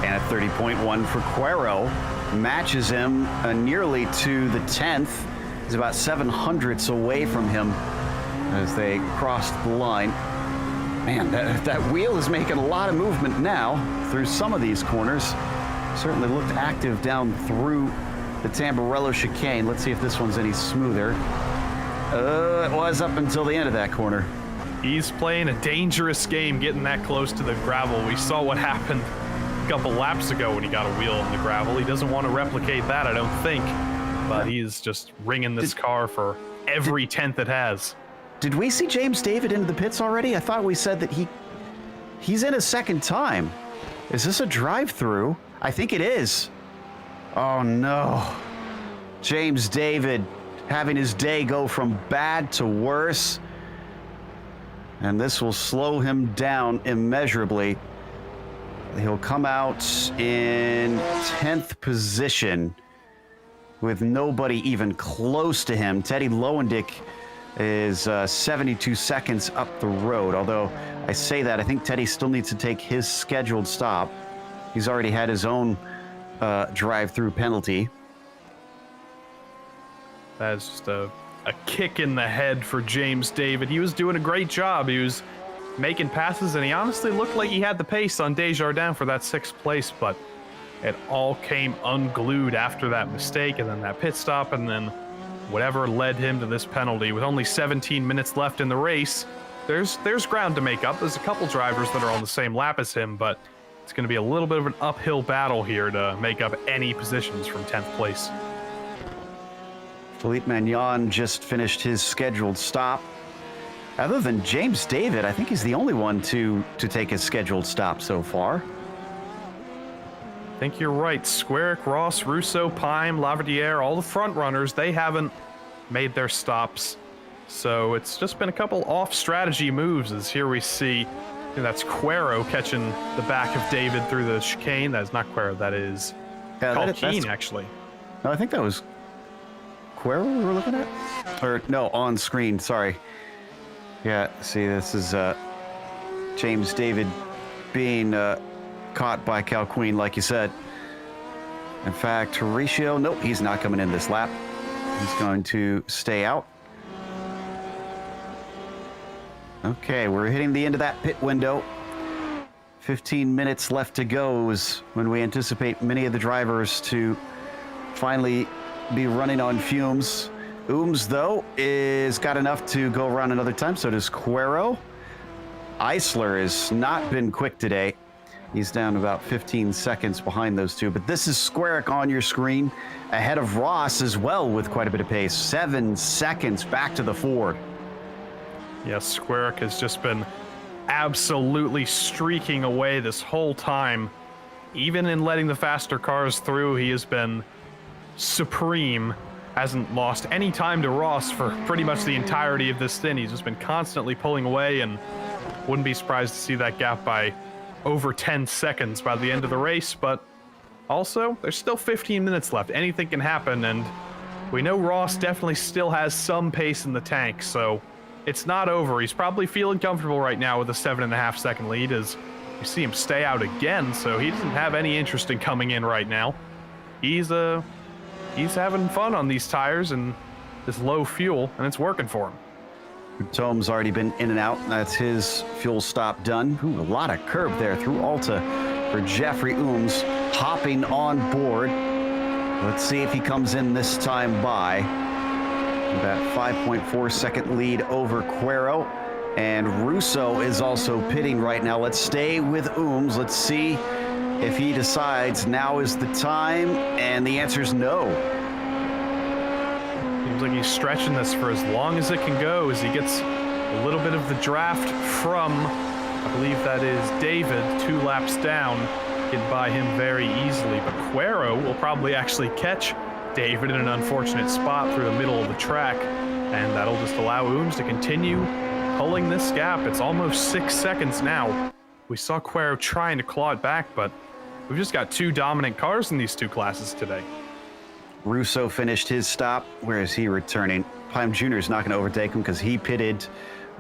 and a 30.1 for Quero. Matches him nearly to the 10th. He's about 700ths away from him as they crossed the line. Man, that wheel is making a lot of movement now through some of these corners. Certainly looked active down through the Tamburello chicane. Let's see if this one's any smoother. It was up until the end of that corner. He's playing a dangerous game getting that close to the gravel. We saw what happened a couple laps ago when he got a wheel in the gravel. He doesn't want to replicate that, I don't think. But he's just ringing this car for every tenth it has. Did we see James David into the pits already? I thought we said that he's in a second time. Is this a drive-through? I think it is. Oh no. James David having his day go from bad to worse. And this will slow him down immeasurably. He'll come out in 10th position. with nobody even close to him. Teddy Lowendick is 72 seconds up the road. Although I say that, I think Teddy still needs to take his scheduled stop. He's already had his own drive-through penalty. That's just a kick in the head for James David. He was doing a great job. He was making passes, and he honestly looked like he had the pace on Desjardins for that 6th place, but it all came unglued after that mistake, and then that pit stop, and then whatever led him to this penalty. With only 17 minutes left in the race, there's ground to make up. There's a couple drivers that are on the same lap as him, but it's going to be a little bit of an uphill battle here to make up any positions from 10th place. Philippe Magnan just finished his scheduled stop. Other than James David, I think he's the only one to take his scheduled stop so far. I think you're right. Squarick, Ross, Russo, Pime, Laverdiere, all the front runners, they haven't made their stops. So it's just been a couple off-strategy moves, as here we see. I think that's Quero catching the back of David through the chicane. That is not Quero, that is Calkeen, actually. No, I think that was Quero we were looking at? Or, no, on screen, sorry. Yeah, see, this is James David being caught by Calkeen, like you said. In fact, Horatio, nope, he's not coming in this lap. He's going to stay out. Okay, we're hitting the end of that pit window. 15 minutes left to go is when we anticipate many of the drivers to finally be running on fumes. Ooms, though, is got enough to go around another time. So does Quero. Eisler has not been quick today. He's down about 15 seconds behind those two. But this is Squarick on your screen, ahead of Ross as well with quite a bit of pace. 7 seconds back to the Ford. Yes, Squarick has just been absolutely streaking away this whole time. Even in letting the faster cars through, he has been supreme. Hasn't lost any time to Ross for pretty much the entirety of this stint. He's just been constantly pulling away, and wouldn't be surprised to see that gap by over 10 seconds by the end of the race. But also, there's still 15 minutes left. Anything can happen, and we know Ross definitely still has some pace in the tank, so it's not over. He's probably feeling comfortable right now with a 7.5 second lead, as you see him stay out again, so he doesn't have any interest in coming in right now. He's having fun on these tires and this low fuel, and it's working for him. Tome's already been in and out. That's his fuel stop done. Ooh, a lot of curb there through Alta for Jeffrey Ooms, hopping on board. Let's see if he comes in this time by. That 5.4 second lead over Quero. And Russo is also pitting right now. Let's stay with Ooms. Let's see if he decides now is the time. And the answer is no. Seems like he's stretching this for as long as it can go, as he gets a little bit of the draft from, I believe that is David, 2 laps down, getting by him very easily. But Quero will probably actually catch David in an unfortunate spot through the middle of the track, and that'll just allow Ooms to continue pulling this gap. It's almost 6 seconds now. We saw Quero trying to claw it back, but we've just got 2 dominant cars in these 2 classes today. Russo finished his stop. Where is he returning? Pime Jr. is not going to overtake him because he pitted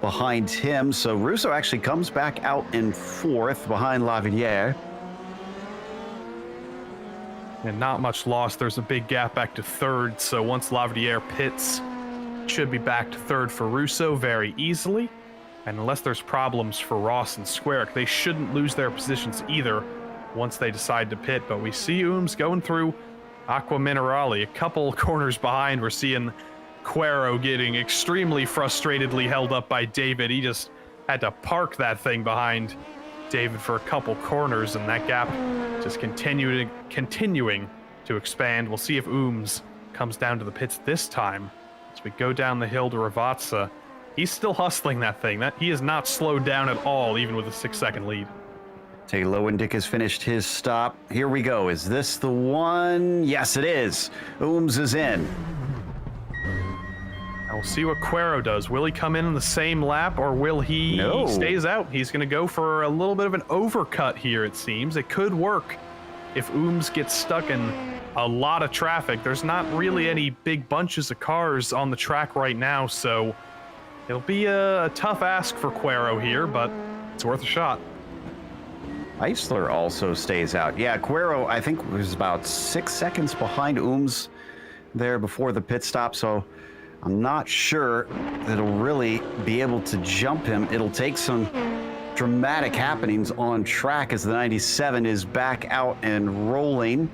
behind him. So Russo actually comes back out in 4th behind Lavilliere. And not much loss. There's a big gap back to 3rd. So once Lavilliere pits, should be back to 3rd for Russo very easily. And unless there's problems for Ross and Squarick, they shouldn't lose their positions either once they decide to pit. But we see Ooms going through Aqua Minerale, a couple corners behind. We're seeing Quero getting extremely frustratedly held up by David. He just had to park that thing behind David for a couple corners, and that gap just continuing to expand. We'll see if Ooms comes down to the pits this time as we go down the hill to Ravazza. He's still hustling that thing. That he is not slowed down at all, even with a 6 second lead. Tay Lowendick has finished his stop. Here we go. Is this the one? Yes, it is. Ooms is in. Now we'll see what Quero does. Will he come in the same lap, or will he stays out? He's going to go for a little bit of an overcut here, it seems. It could work if Ooms gets stuck in a lot of traffic. There's not really any big bunches of cars on the track right now, so it'll be a tough ask for Quero here, but it's worth a shot. Eisler also stays out. Yeah, Quero, I think, was about 6 seconds behind Ooms there before the pit stop, so I'm not sure that he'll really be able to jump him. It'll take some dramatic happenings on track as the 97 is back out and rolling.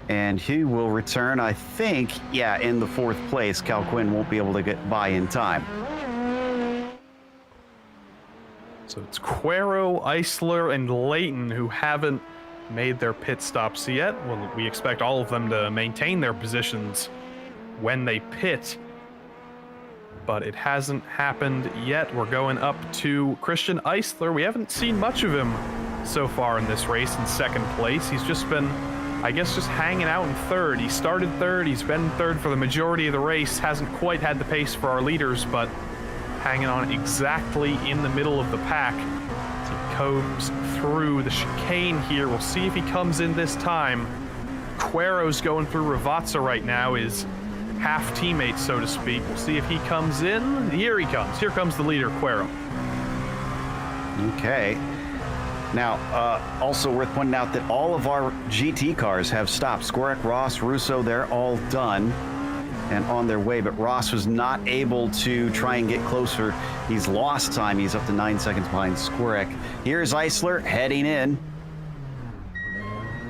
And he will return, I think, yeah, in the 4th place. Cal Quinn won't be able to get by in time. So it's Quero, Eisler, and Layton who haven't made their pit stops yet. Well, we expect all of them to maintain their positions when they pit, but it hasn't happened yet. We're going up to Christian Eisler. We haven't seen much of him so far in this race in 2nd place. He's just been, I guess, just hanging out in 3rd. He started 3rd, he's been in 3rd for the majority of the race, hasn't quite had the pace for our leaders, but hanging on exactly in the middle of the pack as he combs through the chicane here. We'll see if he comes in this time. Quero's going through Ravazza right now, his half teammate, so to speak. We'll see if he comes in. Here he comes. Here comes the leader, Quero. Okay. Now, also worth pointing out that all of our GT cars have stopped. Squirek, Ross, Russo, they're all done and on their way, but Ross was not able to try and get closer. He's lost time. He's up to 9 seconds behind Squirek. Here's Eisler heading in.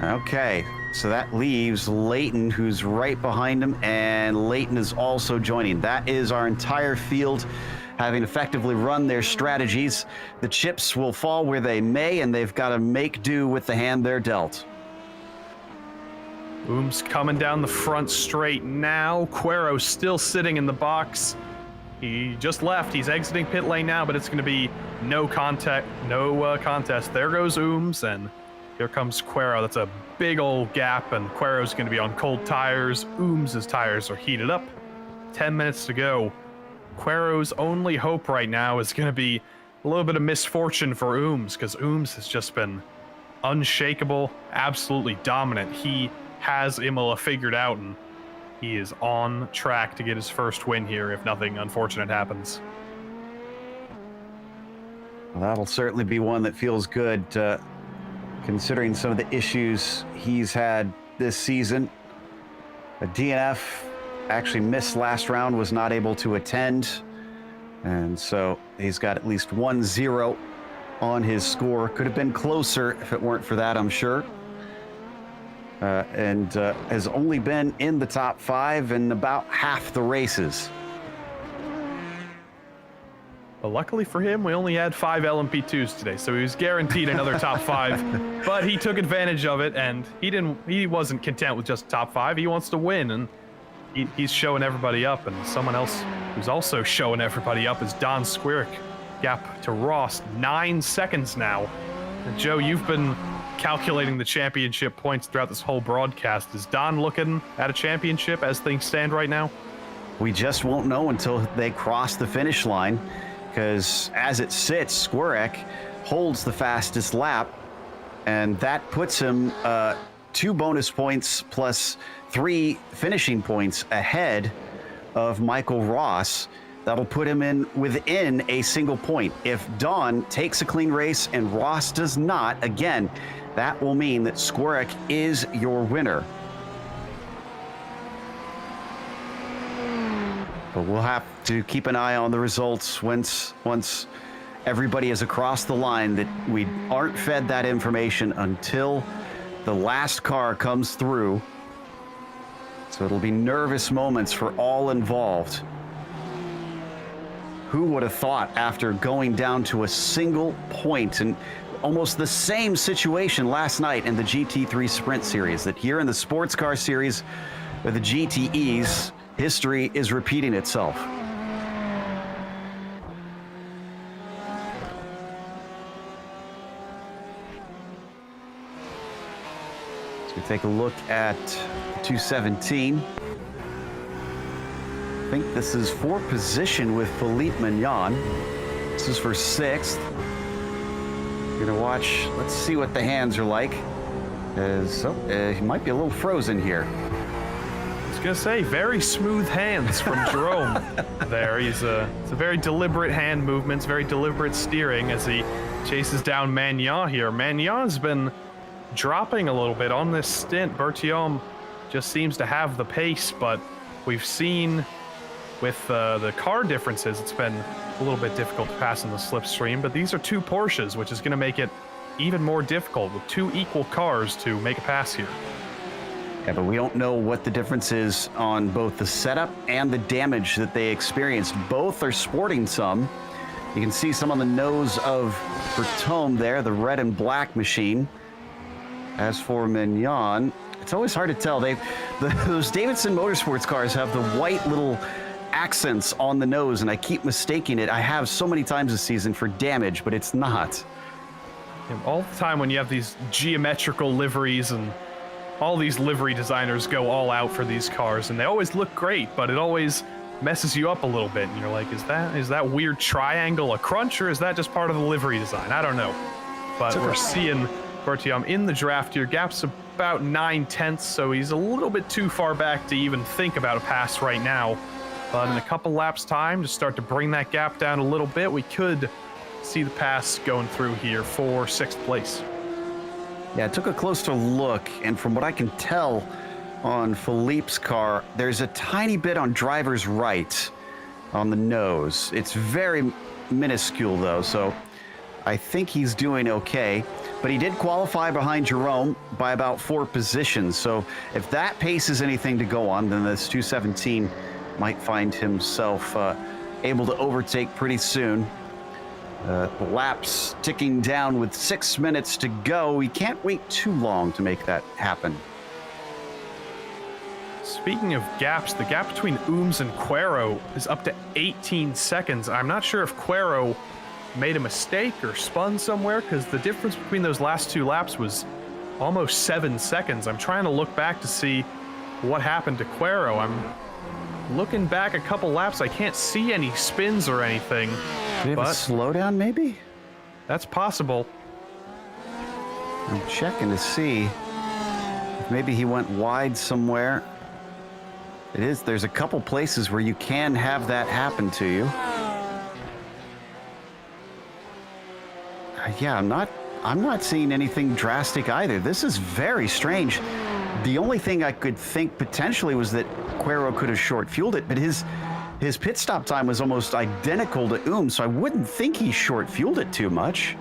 Okay, so that leaves Layton, who's right behind him, and Layton is also joining. That is our entire field having effectively run their strategies. The chips will fall where they may, and they've got to make do with the hand they're dealt. Ooms coming down the front straight now. Quero's still sitting in the box. He just left. He's exiting pit lane now, but it's going to be no contest. There goes Ooms, and here comes Quero. That's a big old gap, and Quero's going to be on cold tires. Ooms' tires are heated up. 10 minutes to go. Quero's only hope right now is going to be a little bit of misfortune for Ooms, because Ooms has just been unshakable, absolutely dominant. He has Imola figured out, and he is on track to get his first win here if nothing unfortunate happens. Well, that'll certainly be one that feels good, considering some of the issues he's had this season. A DNF actually missed last round, was not able to attend, and so he's got at least 1-0 on his score. Could have been closer if it weren't for that, I'm sure. And has only been in the top 5 in about half the races. Well, luckily for him, we only had 5 LMP2s today, so he was guaranteed another top 5. But he took advantage of it, and he wasn't content with just top 5. He wants to win, and he's showing everybody up. And someone else who's also showing everybody up is Don Squirek. Gap to Ross, 9 seconds now. And Joe, you've been calculating the championship points throughout this whole broadcast. Is Don looking at a championship as things stand right now? We just won't know until they cross the finish line, because as it sits, Squirek holds the fastest lap, and that puts him 2 bonus points plus 3 finishing points ahead of Michael Ross. That'll put him within a single point. If Don takes a clean race and Ross does not, again, that will mean that Squirek is your winner. But we'll have to keep an eye on the results once everybody is across the line, that we aren't fed that information until the last car comes through. So it'll be nervous moments for all involved. Who would have thought, after going down to a single point, and almost the same situation last night in the GT3 Sprint Series, that here in the Sports Car Series with the GTEs, history is repeating itself. So we take a look at 217. I think this is for position with Philippe Mignon. This is for 6th. We're gonna watch, let's see what the hands are like. He might be a little frozen here. I was gonna say, very smooth hands from Jerome there. It's a very deliberate hand movements, very deliberate steering as he chases down Magnan here. Magnan's been dropping a little bit on this stint. Berthiaume just seems to have the pace, but we've seen with the car differences, it's been a little bit difficult to pass in the slipstream, but these are two Porsches, which is going to make it even more difficult with two equal cars to make a pass here. Yeah, but we don't know what the difference is on both the setup and the damage that they experienced. Both are sporting some. You can see some on the nose of Berthiaume there, the red and black machine. As for Magnan, it's always hard to tell. Those Davidson Motorsports cars have the white little accents on the nose, and I keep mistaking it. I have so many times this season for damage, but it's not. All the time when you have these geometrical liveries, and all these livery designers go all out for these cars, and they always look great, but it always messes you up a little bit, and you're like, is that weird triangle a crunch, or is that just part of the livery design? I don't know. But we're seeing Berthiaume in the draft here. Gap's about 9/10, so he's a little bit too far back to even think about a pass right now. But in a couple laps time, to start to bring that gap down a little bit, we could see the pass going through here for 6th place. Yeah, I took a closer look, and from what I can tell on Philippe's car, there's a tiny bit on driver's right on the nose. It's very minuscule, though, so I think he's doing okay. But he did qualify behind Jerome by about 4 positions, so if that pace is anything to go on, then this 217 might find himself able to overtake pretty soon. The laps ticking down with 6 minutes to go. We can't wait too long to make that happen. Speaking of gaps, the gap between Ooms and Quero is up to 18 seconds. I'm not sure if Quero made a mistake or spun somewhere, because the difference between those last 2 laps was almost 7 seconds. I'm trying to look back to see what happened to Quero. I'm looking back a couple laps. I can't see any spins or anything. Did he have a slowdown, maybe? That's possible. I'm checking to see if maybe he went wide somewhere. It is. There's a couple places where you can have that happen to you. Yeah, I'm not seeing anything drastic either. This is very strange. The only thing I could think potentially was that Quero could have short-fueled it, but his pit stop time was almost identical to so I wouldn't think he short-fueled it too much.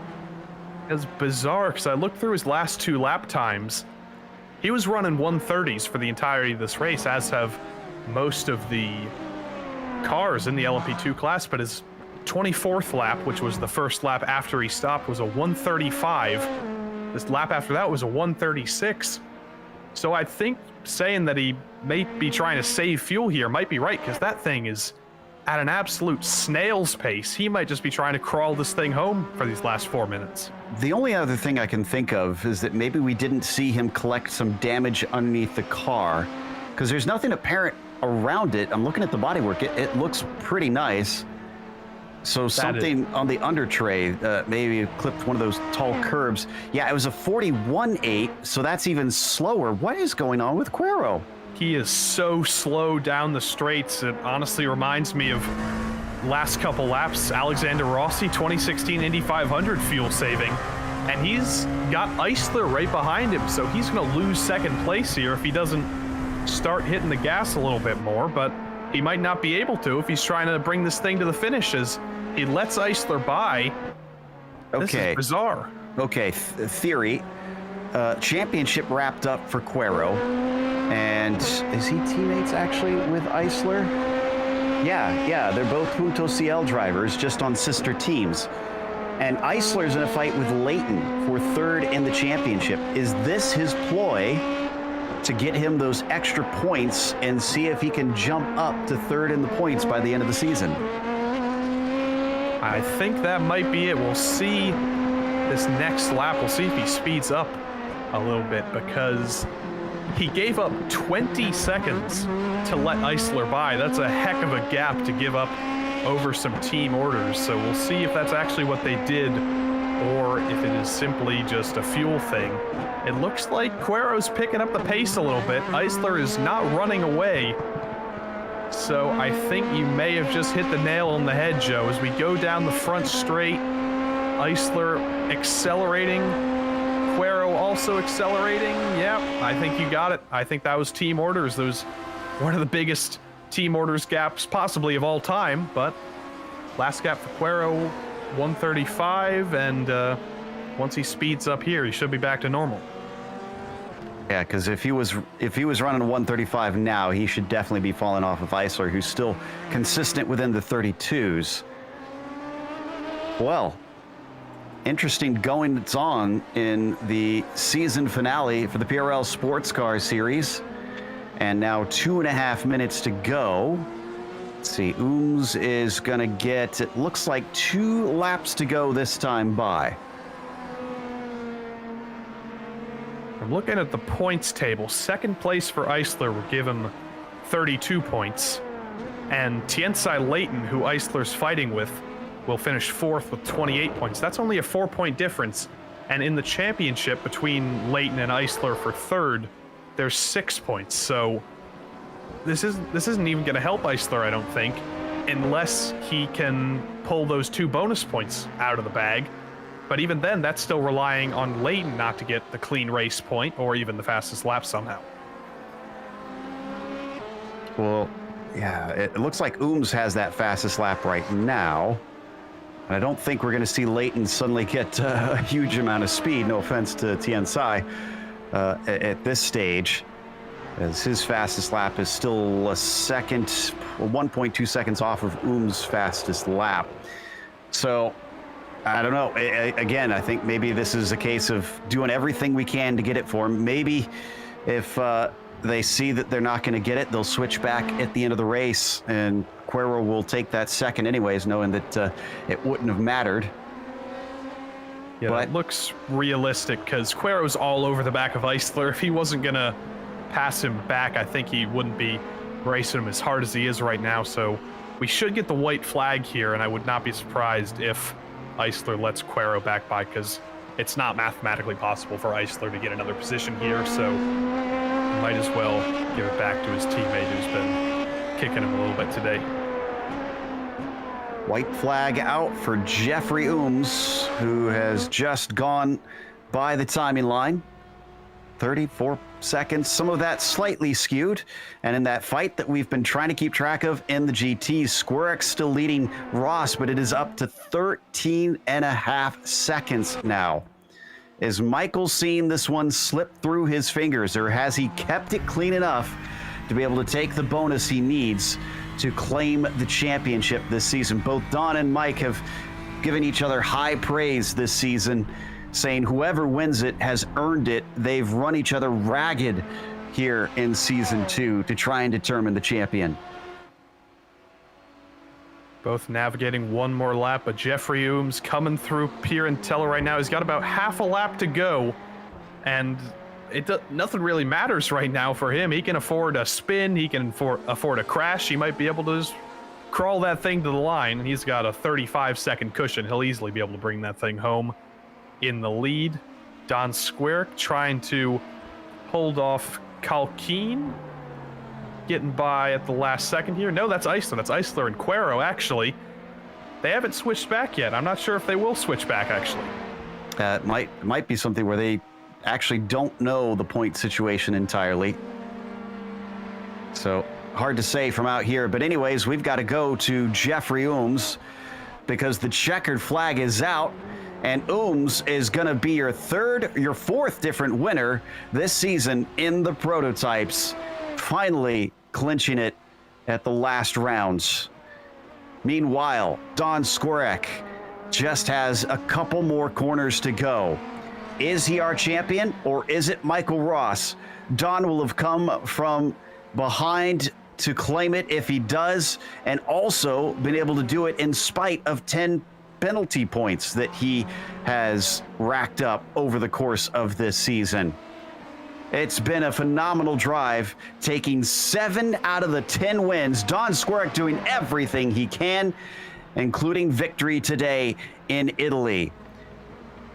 It's bizarre, because I looked through his last 2 lap times. He was running 130s for the entirety of this race, as have most of the cars in the LMP2 class, but his 24th lap, which was the first lap after he stopped, was a 135. This lap after that was a 136. So I think saying that he may be trying to save fuel here might be right, because that thing is at an absolute snail's pace. He might just be trying to crawl this thing home for these last 4 minutes. The only other thing I can think of is that maybe we didn't see him collect some damage underneath the car, because there's nothing apparent around it. I'm looking at the bodywork. It looks pretty nice. So something on the under tray, maybe clipped one of those tall curbs. Yeah, it was a 41.8, so that's even slower. What is going on with Quero? He is so slow down the straights. It honestly reminds me of last couple laps, Alexander Rossi, 2016 Indy 500 fuel saving. And he's got Eisler right behind him, so he's going to lose 2nd place here if he doesn't start hitting the gas a little bit more. But he might not be able to if he's trying to bring this thing to the finish, as he lets Eisler by. Okay. This is bizarre. Okay, theory. Championship wrapped up for Quero. And is he teammates actually with Eisler? Yeah, they're both Punto CL drivers, just on sister teams. And Eisler's in a fight with Leighton for 3rd in the championship. Is this his ploy to get him those extra points and see if he can jump up to 3rd in the points by the end of the season? I think that might be it. We'll see this next lap. We'll see if he speeds up a little bit, because he gave up 20 seconds to let Eisler by. That's a heck of a gap to give up over some team orders. So we'll see if that's actually what they did or if it is simply just a fuel thing. It looks like Quero's picking up the pace a little bit. Eisler is not running away. So I think you may have just hit the nail on the head, Joe. As we go down the front straight, Eisler accelerating, Quero also accelerating. Yep, I think you got it. I think that was team orders. Those one of the biggest team orders gaps possibly of all time, but last gap for Quero, 135, and once he speeds up here, he should be back to normal. Yeah, because if he was running 135 now, he should definitely be falling off of Eisler, who's still consistent within the 32s. Well, interesting goings on in the season finale for the PRL Sportscar Series. And now 2.5 minutes to go. Let's see, Ooms is going to get, it looks like 2 laps to go this time by. I'm looking at the points table. Second place for Eisler will give him 32 points. And Tiensai Leighton, who Eisler's fighting with, will finish 4th with 28 points. That's only a 4-point difference. And in the championship between Leighton and Eisler for 3rd, there's 6 points. So this isn't even going to help Eisler, I don't think, unless he can pull those 2 bonus points out of the bag. But even then, that's still relying on Leighton not to get the clean race point or even the fastest lap somehow. Well, yeah, it looks like Ooms has that fastest lap right now. And I don't think we're going to see Leighton suddenly get a huge amount of speed. No offense to Tiensai at this stage, as his fastest lap is still a second, 1.2 seconds off of Ooms' fastest lap. So I don't know. Again, I think maybe this is a case of doing everything we can to get it for him. Maybe if they see that they're not going to get it, they'll switch back at the end of the race, and Quero will take that second anyways, knowing that it wouldn't have mattered. Yeah, but it looks realistic because Quero's all over the back of Eisler. If he wasn't going to pass him back, I think he wouldn't be racing him as hard as he is right now. So we should get the white flag here, and I would not be surprised if Eisler lets Quero back by, because it's not mathematically possible for Eisler to get another position here, so might as well give it back to his teammate who's been kicking him a little bit today. White flag out for Jeffrey Ooms, who has just gone by the timing line. 34 seconds, some of that slightly skewed. And in that fight that we've been trying to keep track of in the GT, Squirrx still leading Ross, but it is up to 13.5 seconds now. Is Michael seeing this one slip through his fingers, or has he kept it clean enough to be able to take the bonus he needs to claim the championship this season? Both Don and Mike have given each other high praise this season, saying whoever wins it has earned it. They've run each other ragged here in Season 2 to try and determine the champion. Both navigating one more lap, but Jeffrey Ooms coming through Pirantello right now. He's got about half a lap to go, and nothing really matters right now for him. He can afford a spin, he can afford a crash. He might be able to just crawl that thing to the line, and he's got a 35-second cushion. He'll easily be able to bring that thing home. In the lead, Don Squirrx trying to hold off Kalkeen, getting by at the last second here. No, that's Eisler. That's Eisler and Quero, actually. They haven't switched back yet. I'm not sure if they will switch back, actually. It might be something where they actually don't know the point situation entirely. So hard to say from out here. But anyways, we've got to go to Jeffrey Ooms because the checkered flag is out. And Ooms is going to be your fourth different winner this season in the prototypes, finally clinching it at the last rounds. Meanwhile, Don Squirrx just has a couple more corners to go. Is he our champion, or is it Michael Ross? Don will have come from behind to claim it if he does, and also been able to do it in spite of 10 penalty points that he has racked up over the course of this season. It's been a phenomenal drive, taking 7 out of the 10 wins. Don Squirrx doing everything he can, including victory today in Italy.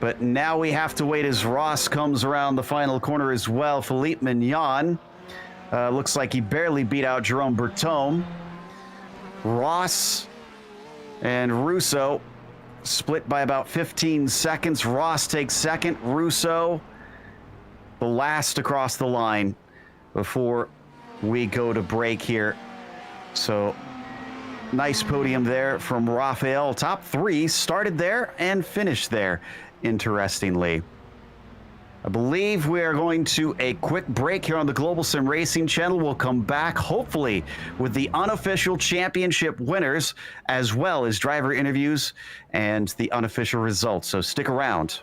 But now we have to wait as Ross comes around the final corner as well. Philippe Mignon looks like he barely beat out Jerome Bertome. Ross and Russo split by about 15 seconds. Ross takes second. Russo, the last across the line before we go to break here. So nice podium there from Rafael. Top three started there and finished there, interestingly. I believe we are going to a quick break here on the Global Sim Racing channel. We'll come back, hopefully, with the unofficial championship winners, as well as driver interviews and the unofficial results. So stick around.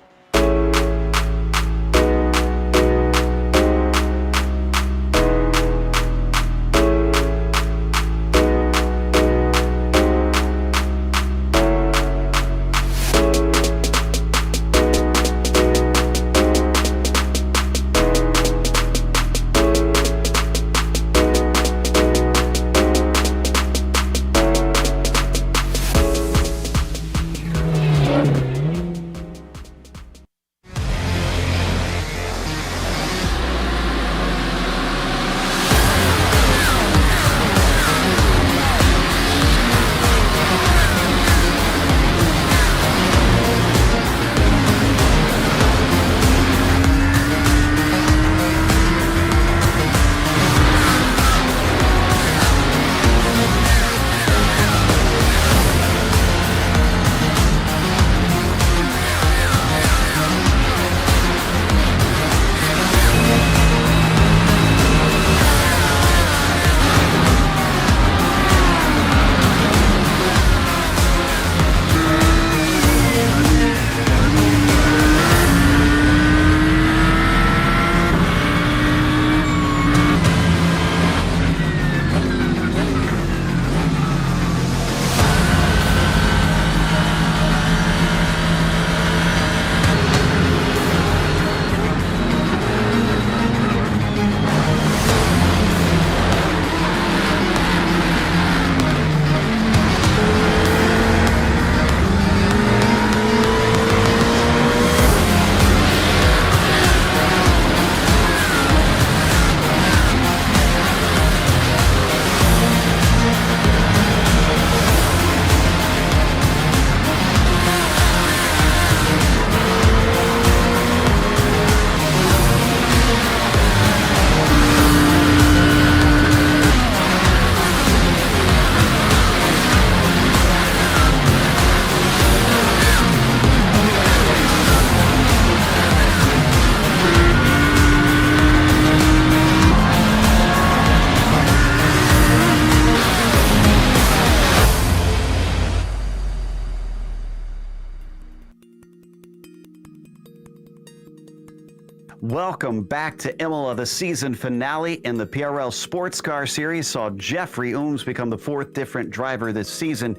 Welcome back to Imola. The season finale in the PRL Sportscar series saw Jeffrey Ooms become the fourth different driver this season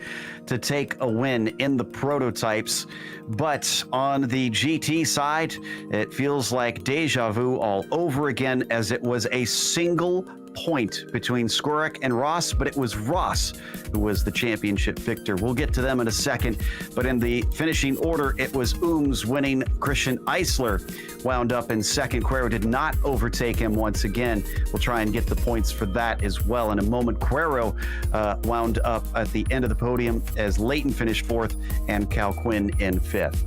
to take a win in the prototypes. But on the GT side, it feels like deja vu all over again, as it was a single point between Skorak and Ross, but it was Ross who was the championship victor. We'll get to them in a second, but in the finishing order, it was Ooms winning. Christian Eisler wound up in second. Quero did not overtake him once again. We'll try and get the points for that as well in a moment. Quero wound up at the end of the podium as Leighton finished fourth and Cal Quinn in fifth.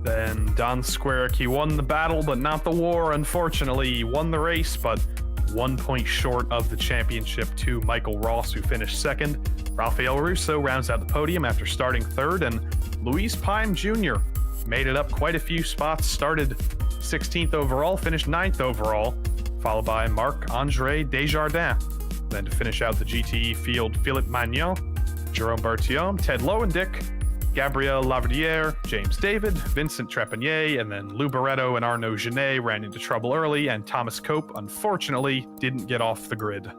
Then Don Skorak, he won the battle, but not the war. Unfortunately, he won the race, but 1 point short of the championship to Michael Ross, who finished second. Rafael Russo rounds out the podium after starting third, and Luis Pime Jr. made it up quite a few spots, started 16th overall, finished 9th overall, followed by Marc-Andre Desjardins. Then to finish out the GTE field, Philippe Magnon, Jerome Berthiaume, Ted Lowendick, Gabriel Laverdiere, James David, Vincent Trepanier, and then Lou Barretto and Arnaud Genet ran into trouble early, and Thomas Cope, unfortunately, didn't get off the grid.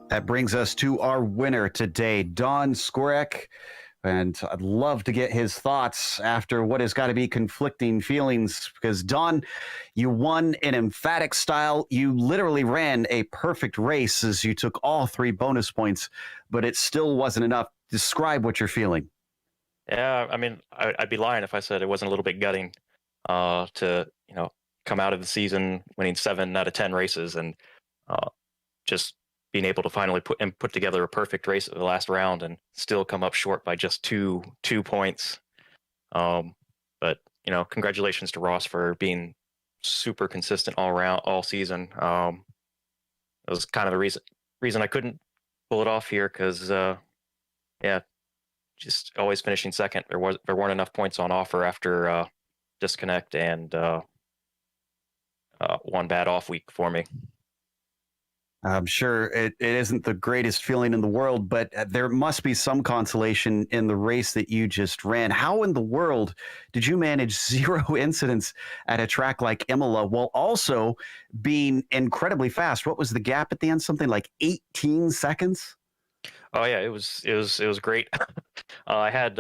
That brings us to our winner today, Don Skorak. And I'd love to get his thoughts after what has got to be conflicting feelings, because Don, you won in emphatic style. You literally ran a perfect race as you took all 3 bonus points, but it still wasn't enough. Describe what you're feeling. Yeah, I mean, I'd be lying if I said it wasn't a little bit gutting to come out of the season winning 7 out of 10 races and uh, just being able to finally put together a perfect race at the last round and still come up short by just two points. Um, but congratulations to Ross for being super consistent all season. It was kind of the reason I couldn't pull it off here because yeah, just always finishing second. There weren't enough points on offer after disconnect and one bad off week for me. I'm sure it isn't the greatest feeling in the world, but there must be some consolation in the race that you just ran. How in the world did you manage 0 incidents at a track like Imola while also being incredibly fast? What was the gap at the end? Something like 18 seconds? Oh yeah, it was great. I had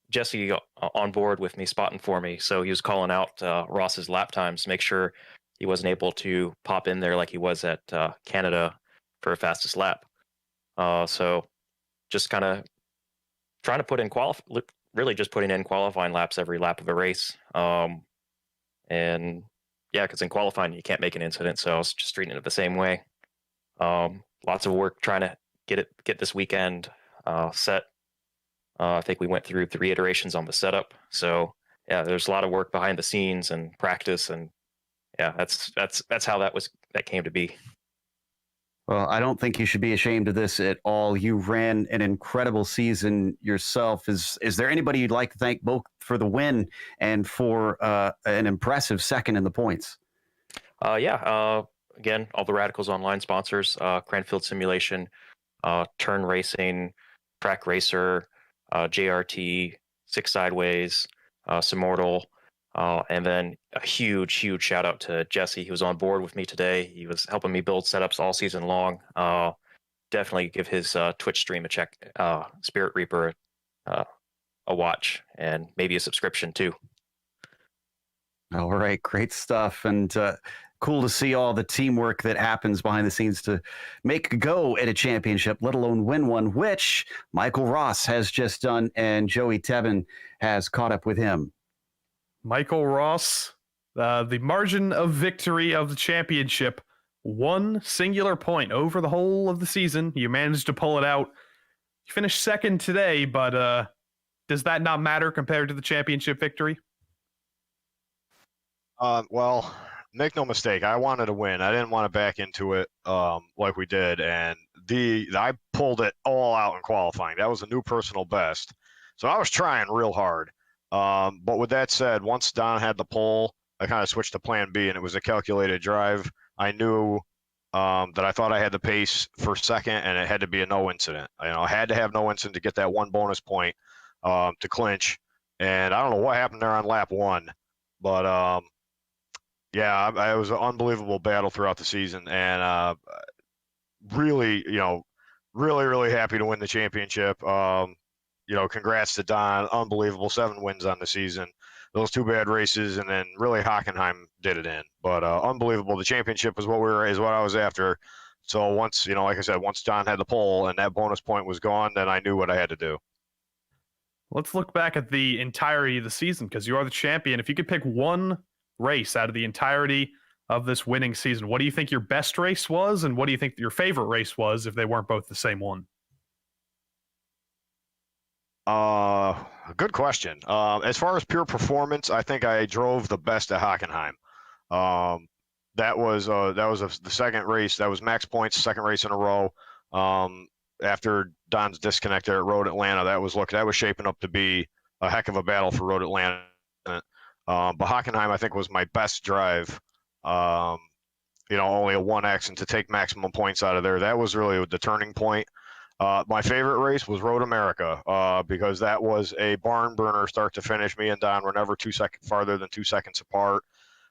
Jesse on board with me, spotting for me, so he was calling out Ross's lap times to make sure he wasn't able to pop in there like he was at Canada for a fastest lap. So just kind of trying to put in really just putting in qualifying laps every lap of a race. And yeah, because in qualifying you can't make an incident, so I was just treating it the same way. Lots of work trying to get this weekend set. I think we went through 3 iterations on the setup. So yeah, there's a lot of work behind the scenes and practice, and yeah, that's how that came to be. Well, I don't think you should be ashamed of this at all. You ran an incredible season yourself. Is there anybody you'd like to thank both for the win and for an impressive second in the points? Yeah. Again, all the Radicals Online sponsors: Cranfield Simulation, Turn Racing, Track Racer, JRT, Six Sideways, Simortal, and then a huge shout out to Jesse. He was on board with me today. He was helping me build setups all season long. Definitely give his Twitch stream a check. Spirit Reaper a watch and maybe a subscription too. All right, great stuff. And cool to see all the teamwork that happens behind the scenes to make a go at a championship, let alone win one, which Michael Ross has just done, and Joey Tebben has caught up with him. Michael Ross, the margin of victory of the championship, 1 singular point over the whole of the season. You managed to pull it out. You finished second today, but does that not matter compared to the championship victory? Well, make no mistake, I wanted to win. I didn't want to back into it like we did, and I pulled it all out in qualifying. That was a new personal best, so I was trying real hard. But with that said, once Don had the pole, I kind of switched to plan B, and it was a calculated drive. I knew that I thought I had the pace for second, and it had to be a no incident. I had to have no incident to get that 1 bonus point to clinch. And I don't know what happened there on lap 1, but yeah, it was an unbelievable battle throughout the season, and really, really happy to win the championship. Congrats to Don. Unbelievable 7 wins on the season. Those 2 bad races, and then really Hockenheim did it in. But unbelievable. The championship is what I was after. So once, like I said, once Don had the pole and that bonus point was gone, then I knew what I had to do. Let's look back at the entirety of the season, because you are the champion. If you could pick one race out of the entirety of this winning season, what do you think your best race was, and what do you think your favorite race was if they weren't both the same one? Good question. As far as pure performance, I think I drove the best at Hockenheim. That was the second race. That was max points, second race in a row. After Don's disconnect there at Road Atlanta, that was shaping up to be a heck of a battle for Road Atlanta. But Hockenheim, I think, was my best drive. Only a 1X, and to take maximum points out of there, that was really the turning point. My favorite race was Road America because that was a barn burner start to finish. Me and Don were never farther than 2 seconds apart,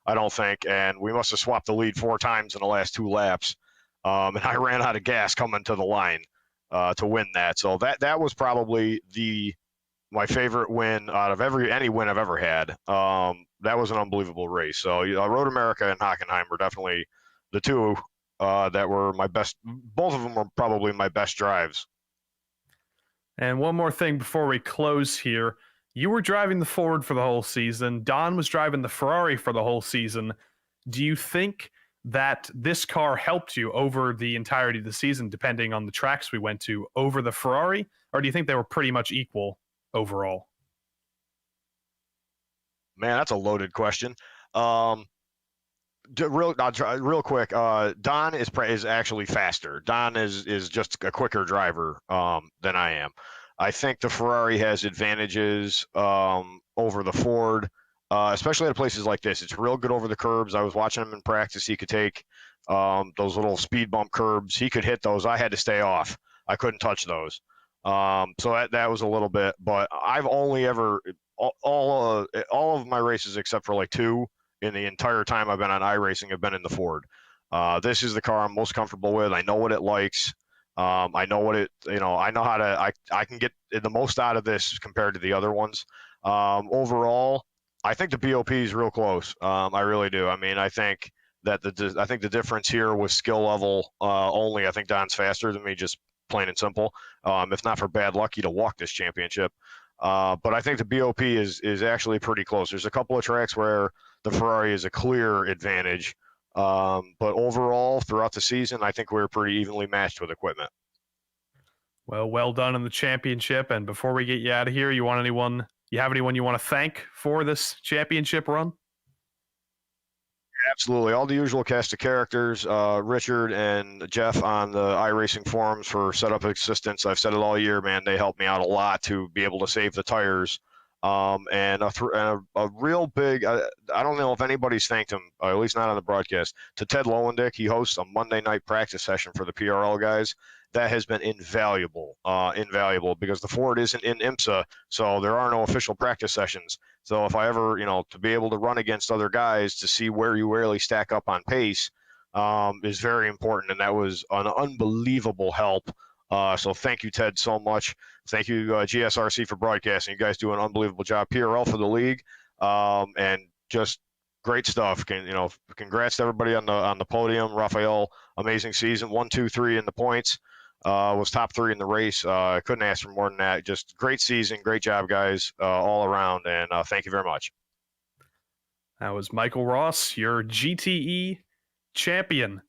I don't think, and we must have swapped the lead 4 times in the last 2 laps. And I ran out of gas coming to the line to win that. So that was probably my favorite win out of any win I've ever had. That was an unbelievable race. So Road America and Hockenheim were definitely the 2 that were my best. Both of them were probably my best drives. And one more thing before we close here. You were driving the Ford for the whole season. Don was driving the Ferrari for the whole season. Do you think that this car helped you over the entirety of the season, depending on the tracks we went to, over the Ferrari? Or do you think they were pretty much equal overall? Man, that's a loaded question. Real quick, Don is actually faster. Don is just a quicker driver than I am. I think the Ferrari has advantages over the Ford, especially at places like this. It's real good over the curbs. I was watching him in practice. He could take those little speed bump curbs. He could hit those. I had to stay off. I couldn't touch those. So that was a little bit. But I've only ever all of my races except for like 2 in the entire time I've been on iRacing have been in the Ford. This is the car I'm most comfortable with. I know what it likes. I know what I know how to, I can get the most out of this compared to the other ones. Overall, I think the BOP is real close. I really do. I mean, I think the difference here was skill level only. I think Don's faster than me, just plain and simple. If not for bad luck, he'd have walked this championship. But I think the BOP is actually pretty close. There's a couple of tracks where the Ferrari is a clear advantage. But overall, throughout the season, I think we're pretty evenly matched with equipment. Well done in the championship. And before we get you out of here, you have anyone you want to thank for this championship run? Absolutely. All the usual cast of characters, Richard and Jeff on the iRacing forums for setup assistance. I've said it all year, man. They helped me out a lot to be able to save the tires. And a real big, I don't know if anybody's thanked him, at least not on the broadcast, to Ted Lowendick. He hosts a Monday night practice session for the PRL guys. That has been invaluable because the Ford isn't in IMSA, so there are no official practice sessions. So if I ever, to be able to run against other guys to see where you really stack up on pace is very important, and that was an unbelievable help. So thank you, Ted, so much. Thank you, GSRC, for broadcasting. You guys do an unbelievable job. PRL for the league, and just great stuff. Congrats to everybody on the podium. Rafael, amazing season. 1, 2, 3 in the points. Was top 3 in the race. I couldn't ask for more than that. Just great season. Great job, guys, all around. And thank you very much. That was Michael Ross, your GTE champion.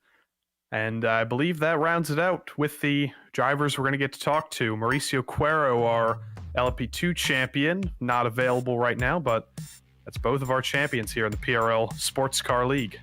And I believe that rounds it out with the drivers we're going to get to talk to. Mauricio Cuero, our LP2 champion, not available right now, but that's both of our champions here in the PRL Sportscar League.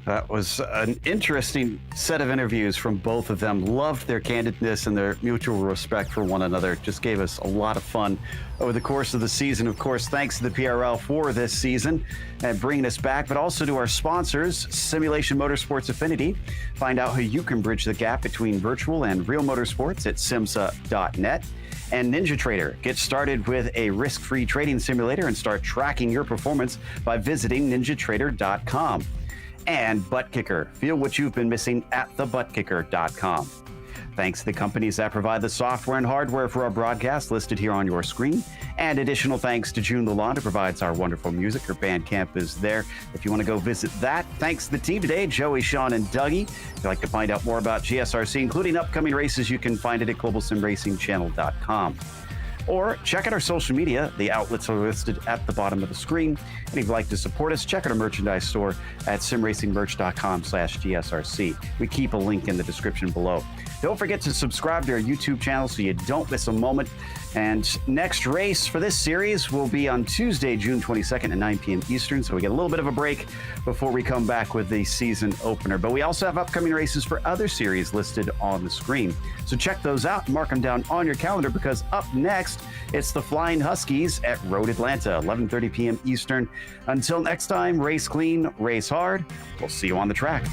That was an interesting set of interviews from both of them. Loved their candidness and their mutual respect for one another. Just gave us a lot of fun over the course of the season. Of course, thanks to the PRL for this season and bringing us back, but also to our sponsors, Simulation Motorsports Affinity. Find out how you can bridge the gap between virtual and real motorsports at SIMMSA.net. And NinjaTrader. Get started with a risk-free trading simulator and start tracking your performance by visiting NinjaTrader.com. And Butt Kicker. Feel what you've been missing at thebuttkicker.com. Thanks to the companies that provide the software and hardware for our broadcast listed here on your screen. And additional thanks to June Lalonde, who provides our wonderful music. Her Bandcamp is there if you want to go visit that. Thanks to the team today, Joey, Sean, and Dougie. If you'd like to find out more about GSRC, including upcoming races, you can find it at globalsimracingchannel.com. Or check out our social media. The outlets are listed at the bottom of the screen. And if you'd like to support us, check out our merchandise store at simracingmerch.com/GSRC. We keep a link in the description below. Don't forget to subscribe to our YouTube channel so you don't miss a moment. And next race for this series will be on Tuesday, June 22nd at 9 p.m. Eastern. So we get a little bit of a break before we come back with the season opener. But we also have upcoming races for other series listed on the screen. So check those out and mark them down on your calendar, because up next, it's the Flying Huskies at Road Atlanta, 11:30 p.m. Eastern. Until next time, race clean, race hard. We'll see you on the track.